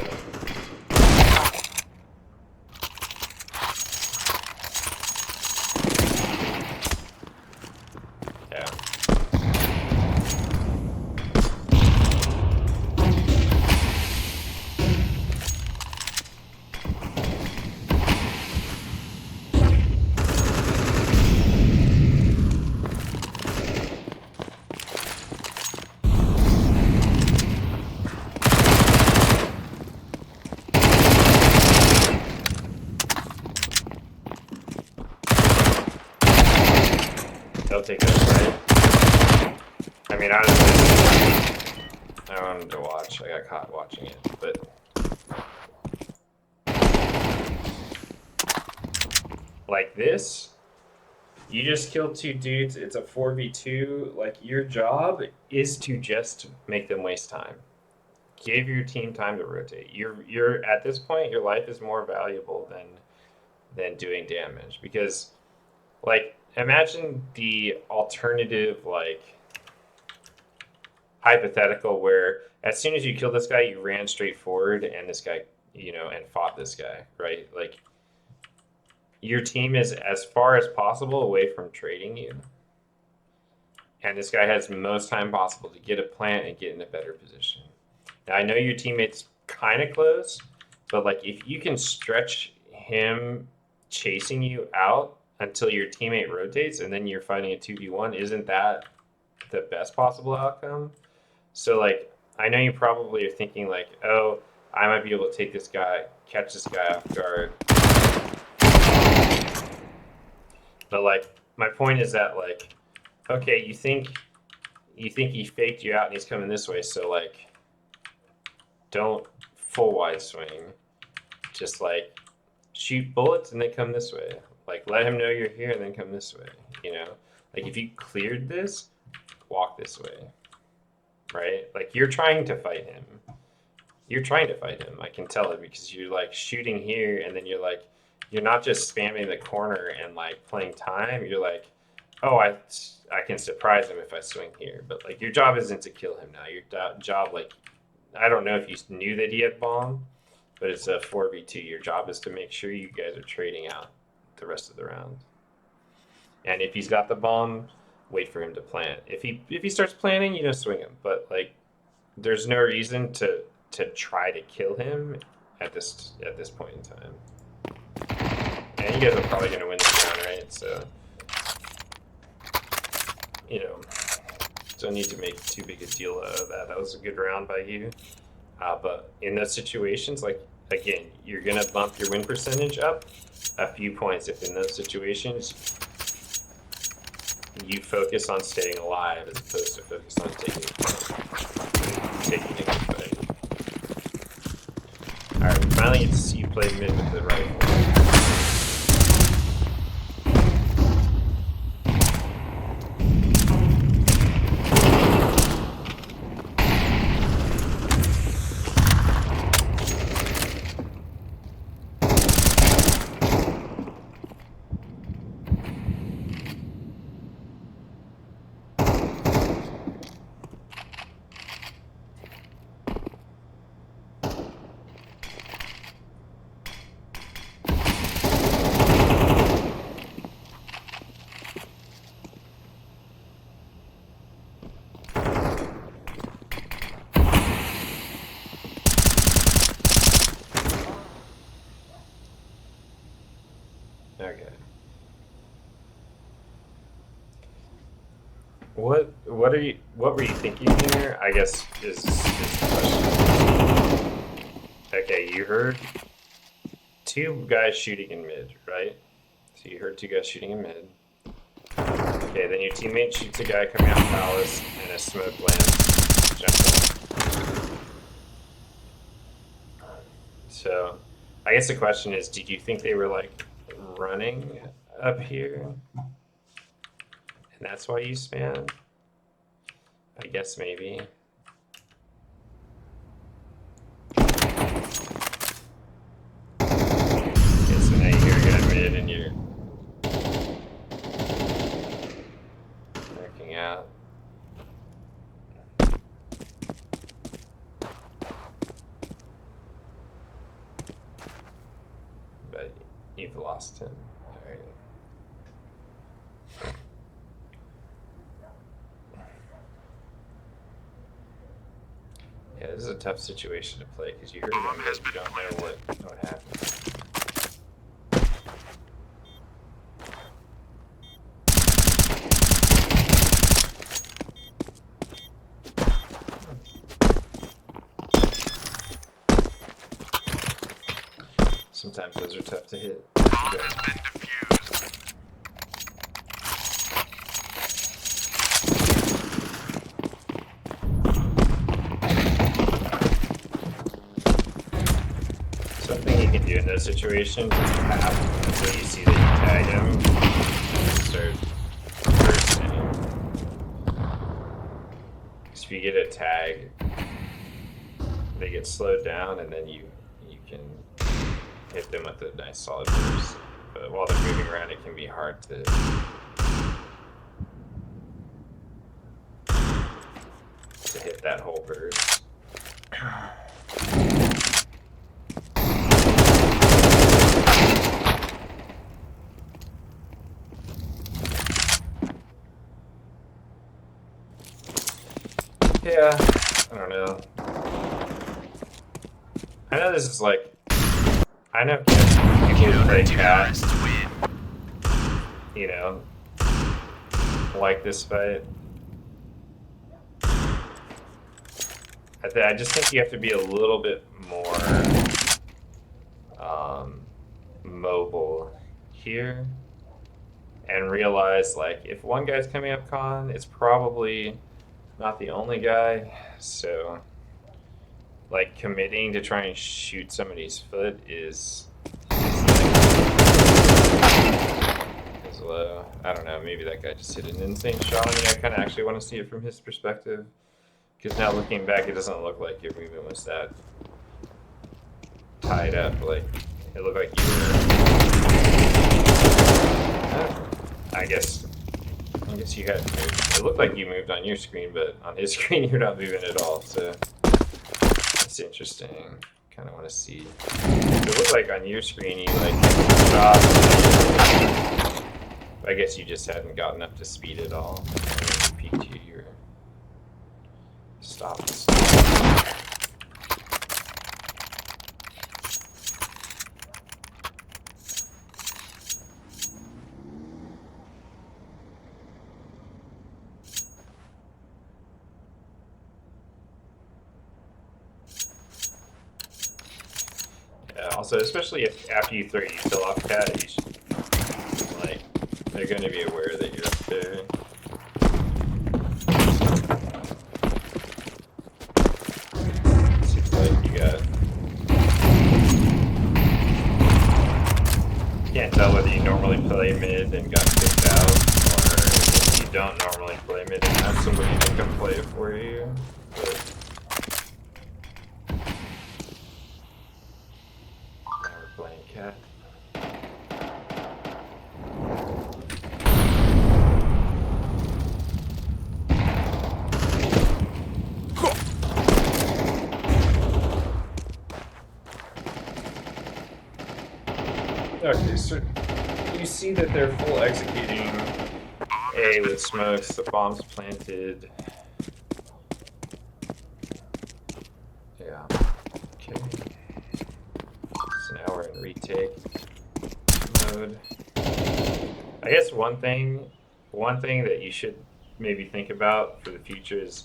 [SPEAKER 1] yeah. They'll take us, right? I mean, I wanted to watch. I got caught watching it, but like this, you just killed 2 dudes. It's a 4v2. Like, your job is to just make them waste time. Give your team time to rotate. You're at this point, your life is more valuable than doing damage, because, like, imagine the alternative, like, hypothetical where as soon as you kill this guy, you ran straight forward and this guy, and fought this guy, right? Like, your team is as far as possible away from trading you, and this guy has the most time possible to get a plant and get in a better position. Now, I know your teammate's kind of close, but, like, if you can stretch him chasing you out until your teammate rotates and then you're fighting a 2v1, isn't that the best possible outcome? So, like, I know you probably are thinking, like, oh, I might be able to take this guy, catch this guy off guard. But like, my point is that like, okay, you think he faked you out and he's coming this way, so like, don't full wide swing. Just like shoot bullets and then come this way. Like let him know you're here and then come this way. You know, like if you cleared this, walk this way, right? Like you're trying to fight him. You're trying to fight him. I can tell it because you're like shooting here and then you're like, you're not just spamming the corner and like playing time. You're like, oh, I can surprise him if I swing here. But like your job isn't to kill him now. Your job, like, I don't know if you knew that he had bomb, but it's a 4v2. Your job is to make sure you guys are trading out the rest of the round. And if he's got the bomb, wait for him to plant. If he starts planting, you know, swing him. But like, there's no reason to try to kill him at this point in time. And you guys are probably gonna win this round, right? So, you know, don't need to make too big a deal out of that. That was a good round by you. But in those situations, like again, you're gonna bump your win percentage up a few points if in those situations you focus on staying alive as opposed to focus on taking a good fight. Alright, we finally get to see you play mid with the rifle. Okay. What were you thinking here? I guess is the question. Okay, you heard two guys shooting in mid, right? So you heard two guys shooting in mid. Okay, then your teammate shoots a guy coming out of palace and a smoke lands jungle. So I guess the question is, did you think they were like running up here? And that's why you spam? I guess maybe. Okay, so now you're gonna mid and you're working out. But you've lost him. Alright. Yeah, this is a tough situation to play because you heard him, but you don't know what happened. Sometimes those are tough to hit. Something you can do in those situations is tap until you see that you tag him and start bursting. Because if you get a tag, they get slowed down and then you can hit them with a nice solid burst. But while they're moving around, it can be hard to hit that whole burst. Yeah, I don't know. I know this is like, I know people play cat, you know, like this fight. I just think you have to be a little bit more mobile here and realize like if one guy's coming up con, it's probably not the only guy. So like committing to try and shoot somebody's foot is low. I don't know, maybe that guy just hit an insane shot on me. I kind of actually want to see it from his perspective, because now looking back, it doesn't look like your movement was that tied up. Like it looked like you were. I guess you had moved. It looked like you moved on your screen, but on his screen you're not moving at all. So that's interesting. Kind of want to see. It looked like on your screen you like stopped. I guess you just hadn't gotten up to speed at all. When you peeked, you were stopped. Also, especially if after you throw your util off cat, you should, like, they're going to be aware that you're up there. Seems like you got. Can't tell whether you normally play mid and got kicked out, or if you don't normally play mid and have somebody to come play it for you. But cat. Okay, so you see that they're full executing A with smokes, the bomb's planted. Yeah. Okay. So now we're in retake mode. I guess one thing that you should maybe think about for the future is,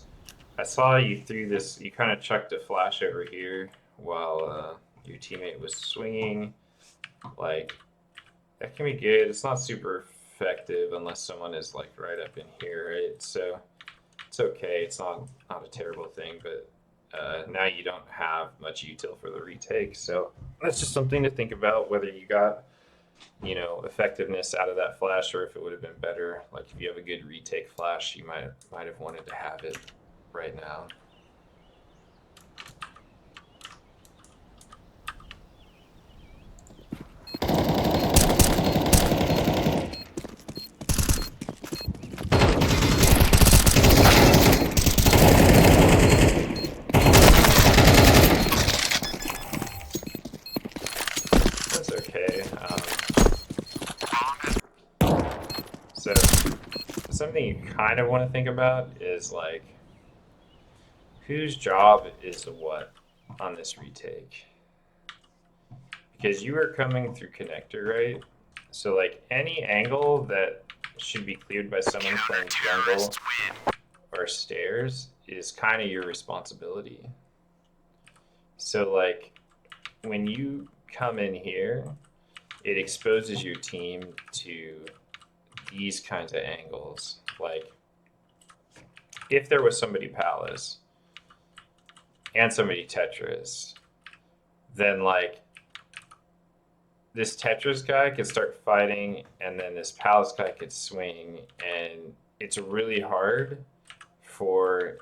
[SPEAKER 1] I saw you threw this, you kind of chucked a flash over here while your teammate was swinging. Like, that can be good. It's not super effective unless someone is like right up in here, right? So it's okay. It's not a terrible thing, but now you don't have much util for the retake. So that's just something to think about, whether you got, you know, effectiveness out of that flash, or if it would have been better. Like if you have a good retake flash, you might have wanted to have it right now. So something you kind of want to think about is like, whose job is what on this retake? Because you are coming through connector, right? So like any angle that should be cleared by someone playing jungle or stairs is kind of your responsibility. So like when you come in here, it exposes your team to these kinds of angles. Like if there was somebody Palace and somebody Tetris, then like this Tetris guy could start fighting and then this Palace guy could swing, and it's really hard for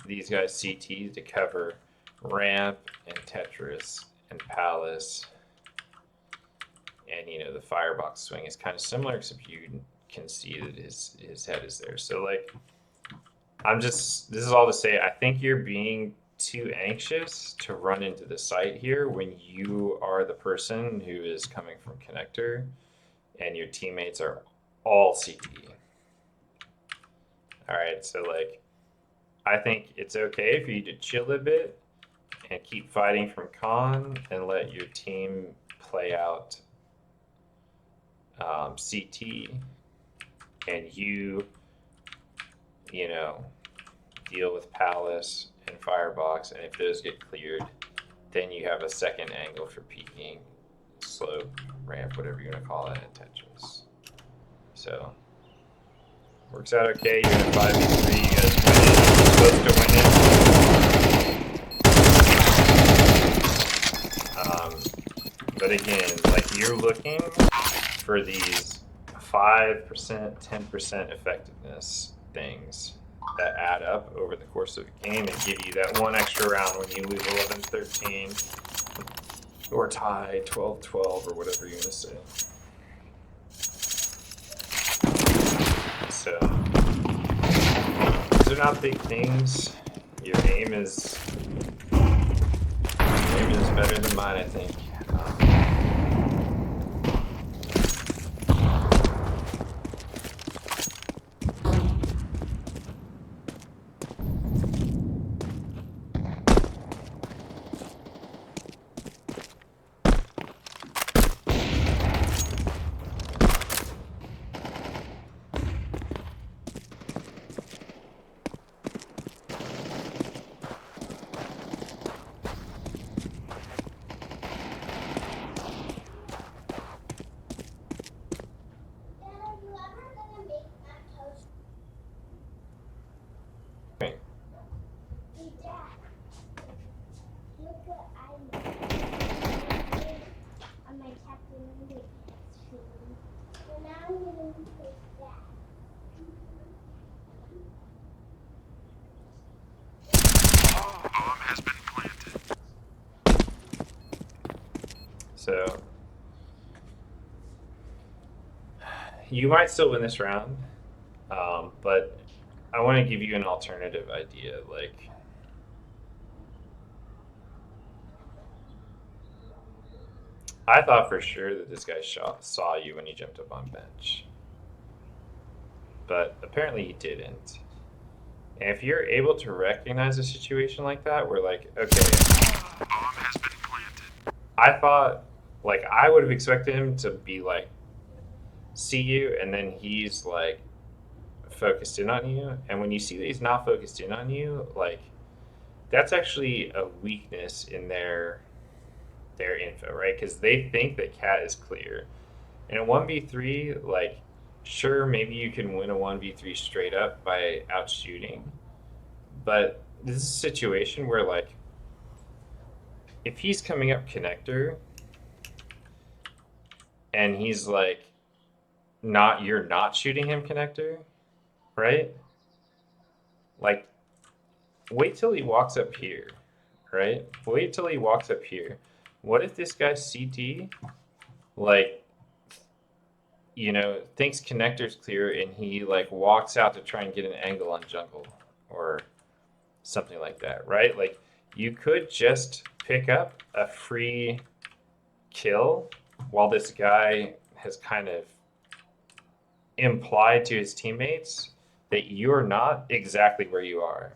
[SPEAKER 1] these guys CT to cover ramp and Tetris and Palace. And you know, the firebox swing is kind of similar, except you can see that his head is there. So like, this is all to say, I think you're being too anxious to run into the site here when you are the person who is coming from connector and your teammates are all CT. All right, so like, I think it's okay for you to chill a bit and keep fighting from con and let your team play out CT, and you know, deal with Palace and Firebox, and if those get cleared, then you have a second angle for peeking, slope, ramp, whatever you want to call it, at Tetris. So works out okay. You're in a 5v3. You guys win it. You're supposed to win it. But again, like you're looking for these 5%, 10% effectiveness things that add up over the course of a game and give you that one extra round when you lose 11-13 or tie 12-12 or whatever you're going to say. So these are not big things. Your aim is better than mine, I think. So you might still win this round, but I want to give you an alternative idea. Like, I thought for sure that this guy saw you when he jumped up on bench, but apparently he didn't. And if you're able to recognize a situation like that, where like, okay, I thought, like, I would have expected him to be like, see you, and then he's like focused in on you. And when you see that he's not focused in on you, like, that's actually a weakness in their info, right? Because they think that cat is clear. In a 1v3, like, sure, maybe you can win a 1v3 straight up by out shooting, but this is a situation where, like, if he's coming up connector and he's like, you're not shooting him connector, right? Like, wait till he walks up here, right? Wait till he walks up here. What if this guy CT, like, you know, thinks connector's clear and he like walks out to try and get an angle on jungle or something like that, right? Like, you could just pick up a free kill while this guy has kind of implied to his teammates that you're not exactly where you are,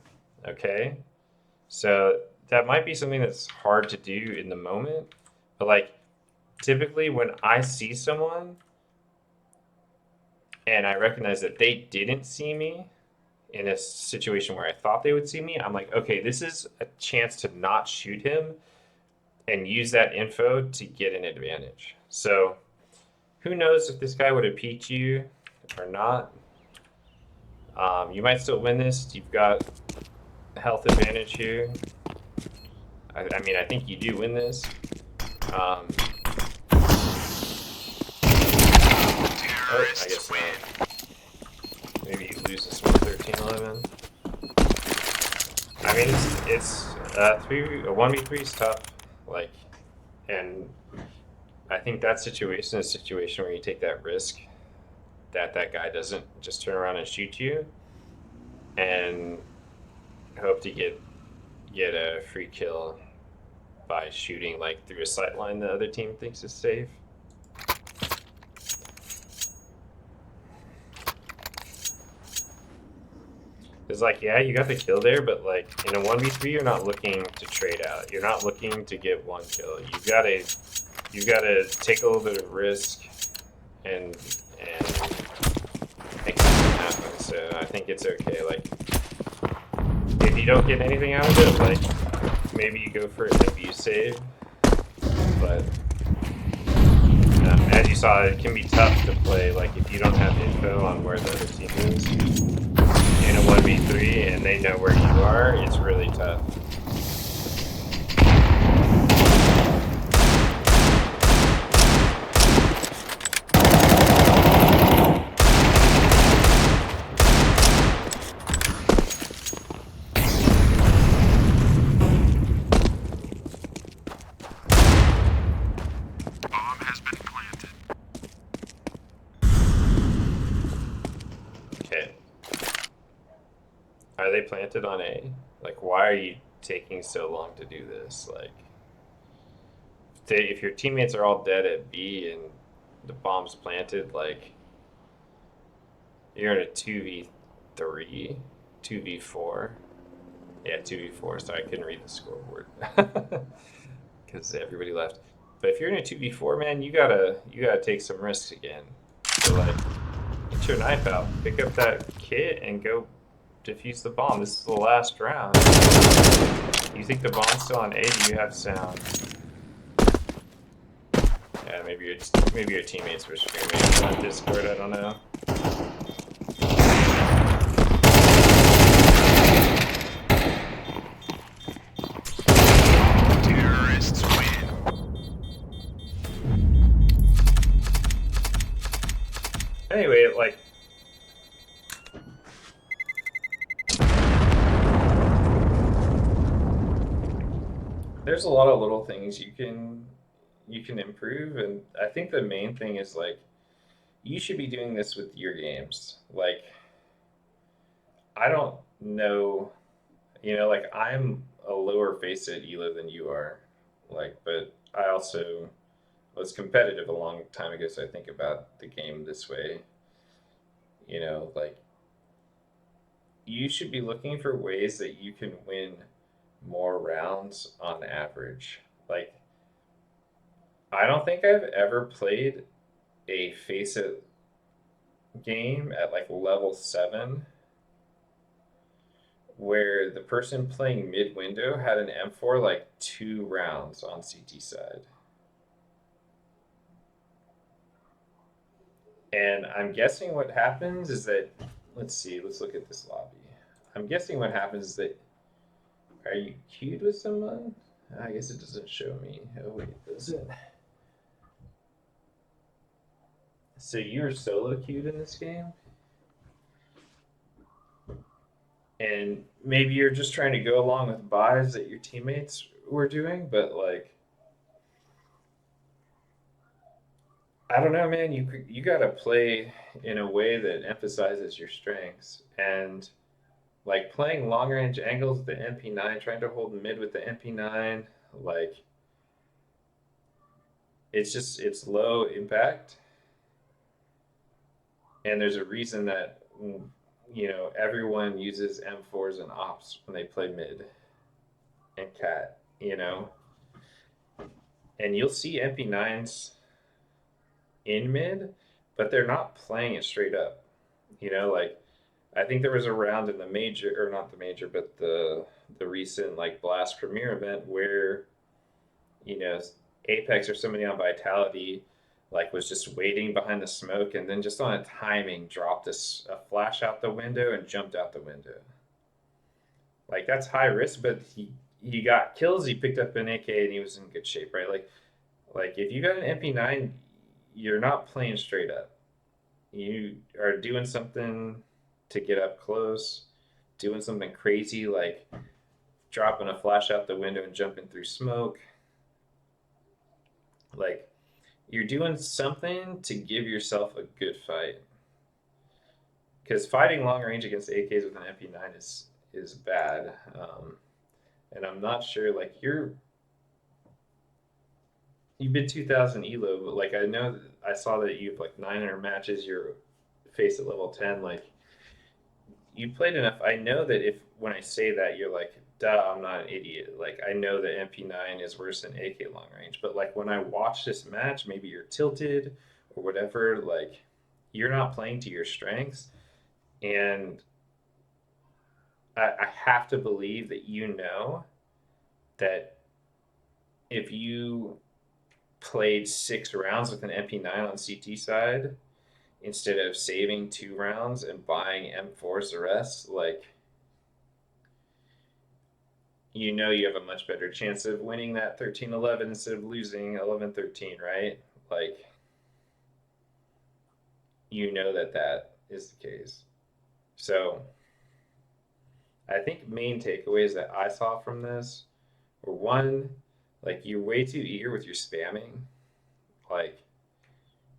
[SPEAKER 1] okay? So that might be something that's hard to do in the moment, but like, typically when I see someone and I recognize that they didn't see me in a situation where I thought they would see me, I'm like, okay, this is a chance to not shoot him and use that info to get an advantage. So who knows if this guy would have peeked you or not. You might still win this. You've got health advantage here. I mean, I think you do win this. Oh, I guess not. Maybe you lose this one 13-11. I mean, it's a 1v3 is tough. Like, and I think that situation is a situation where you take that risk that that guy doesn't just turn around and shoot you and hope to get a free kill by shooting like through a sight line the other team thinks is safe. It's like, yeah, you got the kill there, but like in a 1v3, you're not looking to trade out. You're not looking to get one kill. You've got to take a little bit of risk and make something happen. So I think it's okay. Like, if you don't get anything out of it, like, maybe you go for it, maybe you save, but As you saw, it can be tough to play, like, if you don't have info on where the other team is in a 1v3 and they know where you are, it's really tough.
[SPEAKER 2] Bomb has been planted.
[SPEAKER 1] Okay. Are they planted on A? Like, why are you taking so long to do this? Like, if your teammates are all dead at B and the bomb's planted, like, you're in a 2v3, 2v4. Yeah, 2v4, so I couldn't read the scoreboard because everybody left. But if you're in a 2v4, man, you gotta take some risks again. So, like, get your knife out, pick up that kit, and go defuse the bomb. This is the last round. You think the bomb's still on A? Do you have sound? Yeah, maybe your teammates were screaming on Discord. I don't know.
[SPEAKER 2] Terrorists win.
[SPEAKER 1] Anyway, like, there's a lot of little things you can improve, and I think the main thing is, like, you should be doing this with your games. Like, I don't know, like, I'm a lower face at ELO than you are, like, but I also was competitive a long time ago, so I think about the game this way. Like, you should be looking for ways that you can win more rounds on average. Like, I don't think I've ever played a face it game at like level 7 where the person playing mid window had an M4 like 2 rounds on CT side. And I'm guessing what happens is that, let's see, let's look at this lobby. I'm guessing what happens is that, are you queued with someone? I guess it doesn't show me. Oh, wait, does it? So you're solo queued in this game? And maybe you're just trying to go along with buys that your teammates were doing, but like, I don't know, man. You gotta play in a way that emphasizes your strengths, and like playing long range angles with the MP9, trying to hold mid with the MP9, like, it's low impact, and there's a reason that everyone uses M4s and ops when they play mid and cat, and you'll see MP9s in mid, but they're not playing it straight up. Like, I think there was a round in the major, or not the major, but the recent like Blast Premier event where you know Apex or somebody on Vitality like was just waiting behind the smoke and then just on a timing dropped a flash out the window and jumped out the window. Like, that's high risk, but he got kills. He picked up an AK and he was in good shape, right? Like if you got an MP9, you're not playing straight up. You are doing something to get up close, doing something crazy like dropping a flash out the window and jumping through smoke. Like, you're doing something to give yourself a good fight. Because fighting long range against AKs with an MP9 is bad. And I'm not sure, like, you've been 2000 elo, but like, I know that I saw that you have like 900 matches. You're face at level 10. Like, you played enough. I know that if when I say that, you're like, duh, I'm not an idiot. Like, I know that MP9 is worse than AK long range. But like, when I watch this match, maybe you're tilted or whatever. Like, you're not playing to your strengths, and I have to believe that that if you played 6 rounds with an MP9 on CT side instead of saving 2 rounds and buying M4s the rest, like, you have a much better chance of winning that 13-11 instead of losing 11-13, right? Like, that is the case. So I think main takeaways that I saw from this were, one, like, you're way too eager with your spamming. Like,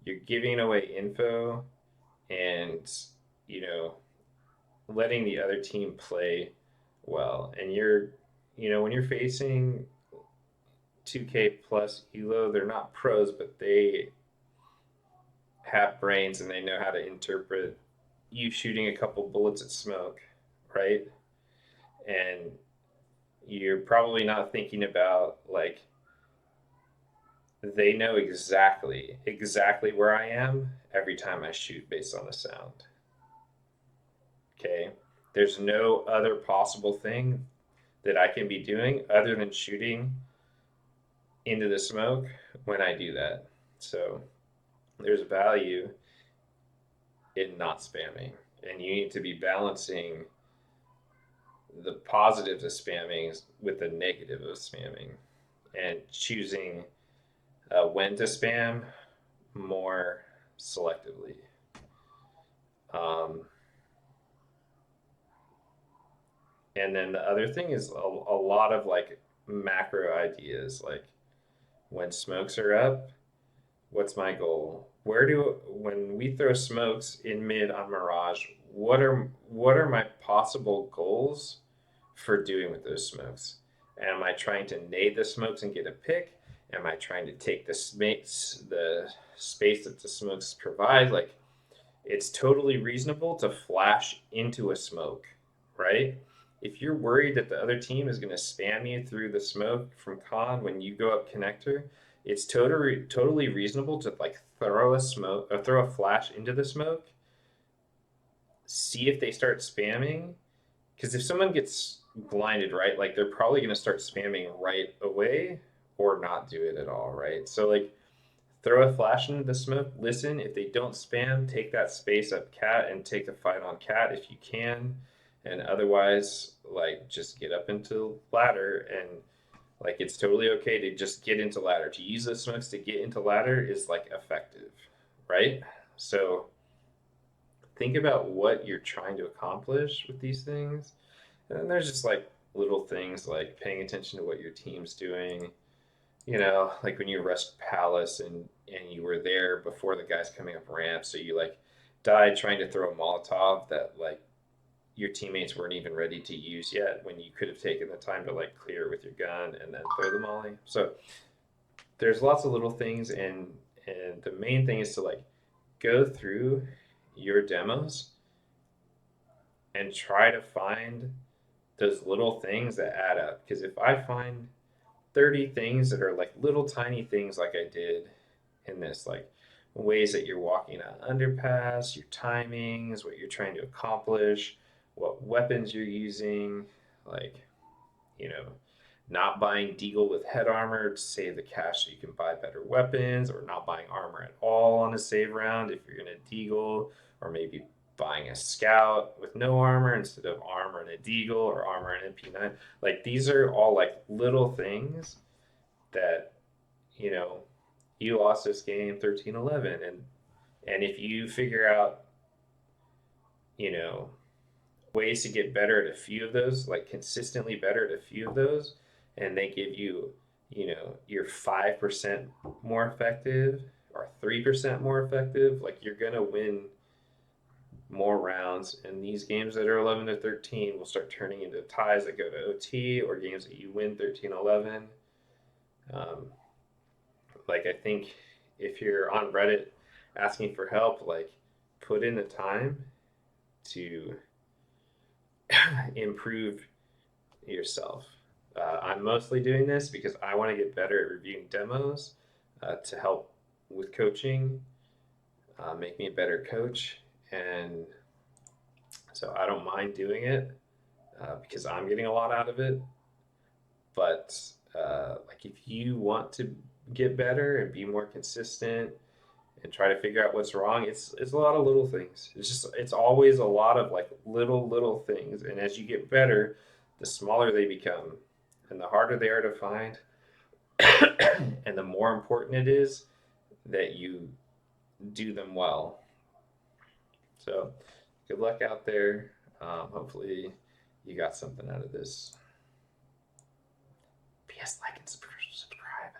[SPEAKER 1] you're giving away info and, you know, letting the other team play well. And when you're facing 2K plus Elo, they're not pros, but they have brains and they know how to interpret you shooting a couple bullets at smoke, right? And you're probably not thinking about, like, they know exactly where I am every time I shoot based on the sound. Okay? There's no other possible thing that I can be doing other than shooting into the smoke when I do that. So there's value in not spamming. And you need to be balancing the positives of spamming with the negative of spamming and choosing when to spam more selectively. Um, and then the other thing is a lot of, like, macro ideas, like, when smokes are up, what's my goal? When we throw smokes in mid on Mirage, what are my possible goals for doing with those smokes? Am I trying to nade the smokes and get a pick? Am I trying to take the space that the smokes provide? Like, it's totally reasonable to flash into a smoke, right? If you're worried that the other team is going to spam you through the smoke from con when you go up connector, it's totally reasonable to, like, throw a smoke or throw a flash into the smoke, see if they start spamming, because if someone gets blinded, right, like, they're probably going to start spamming right away or not do it at all, right? So, like, throw a flash into the smoke, listen. If they don't spam, take that space up cat and take the fight on cat if you can. And otherwise, like, just get up into ladder, and, like, it's totally okay to just get into ladder. To use the smokes to get into ladder is, like, effective, right? So think about what you're trying to accomplish with these things. And then there's just, like, little things like paying attention to what your team's doing. Like when you rushed Palace and you were there before the guys coming up ramp, so you, like, died trying to throw a Molotov that, like, your teammates weren't even ready to use yet when you could have taken the time to, like, clear it with your gun and then throw the molly. So there's lots of little things, and the main thing is to, like, go through your demos and try to find those little things that add up. Because if I find 30 things that are, like, little tiny things like I did in this, like, ways that you're walking an underpass, your timings, what you're trying to accomplish, what weapons you're using, like, you know, not buying deagle with head armor to save the cash so you can buy better weapons, or not buying armor at all on a save round if you're going to deagle, or maybe buying a scout with no armor instead of armor and a deagle, or armor and MP9. Like, these are all, like, little things that, you know, you lost this game 13-11, and if you figure out, you know, ways to get better at a few of those, like, consistently better at a few of those, and they give you, you're 5% more effective or 3% more effective, like, you're gonna win more rounds. And these games that are 11-13 will start turning into ties that go to OT, or games that you win 13-11. Like, I think if you're on Reddit asking for help, like, put in the time to improve yourself. I'm mostly doing this because I want to get better at reviewing demos to help with coaching, make me a better coach. And so I don't mind doing it because I'm getting a lot out of it. But like, if you want to get better and be more consistent and try to figure out what's wrong, it's a lot of little things. It's always a lot of like little things. And as you get better, the smaller they become and the harder they are to find and the more important it is that you do them well. So good luck out there. Hopefully you got something out of this. PS like and subscribe.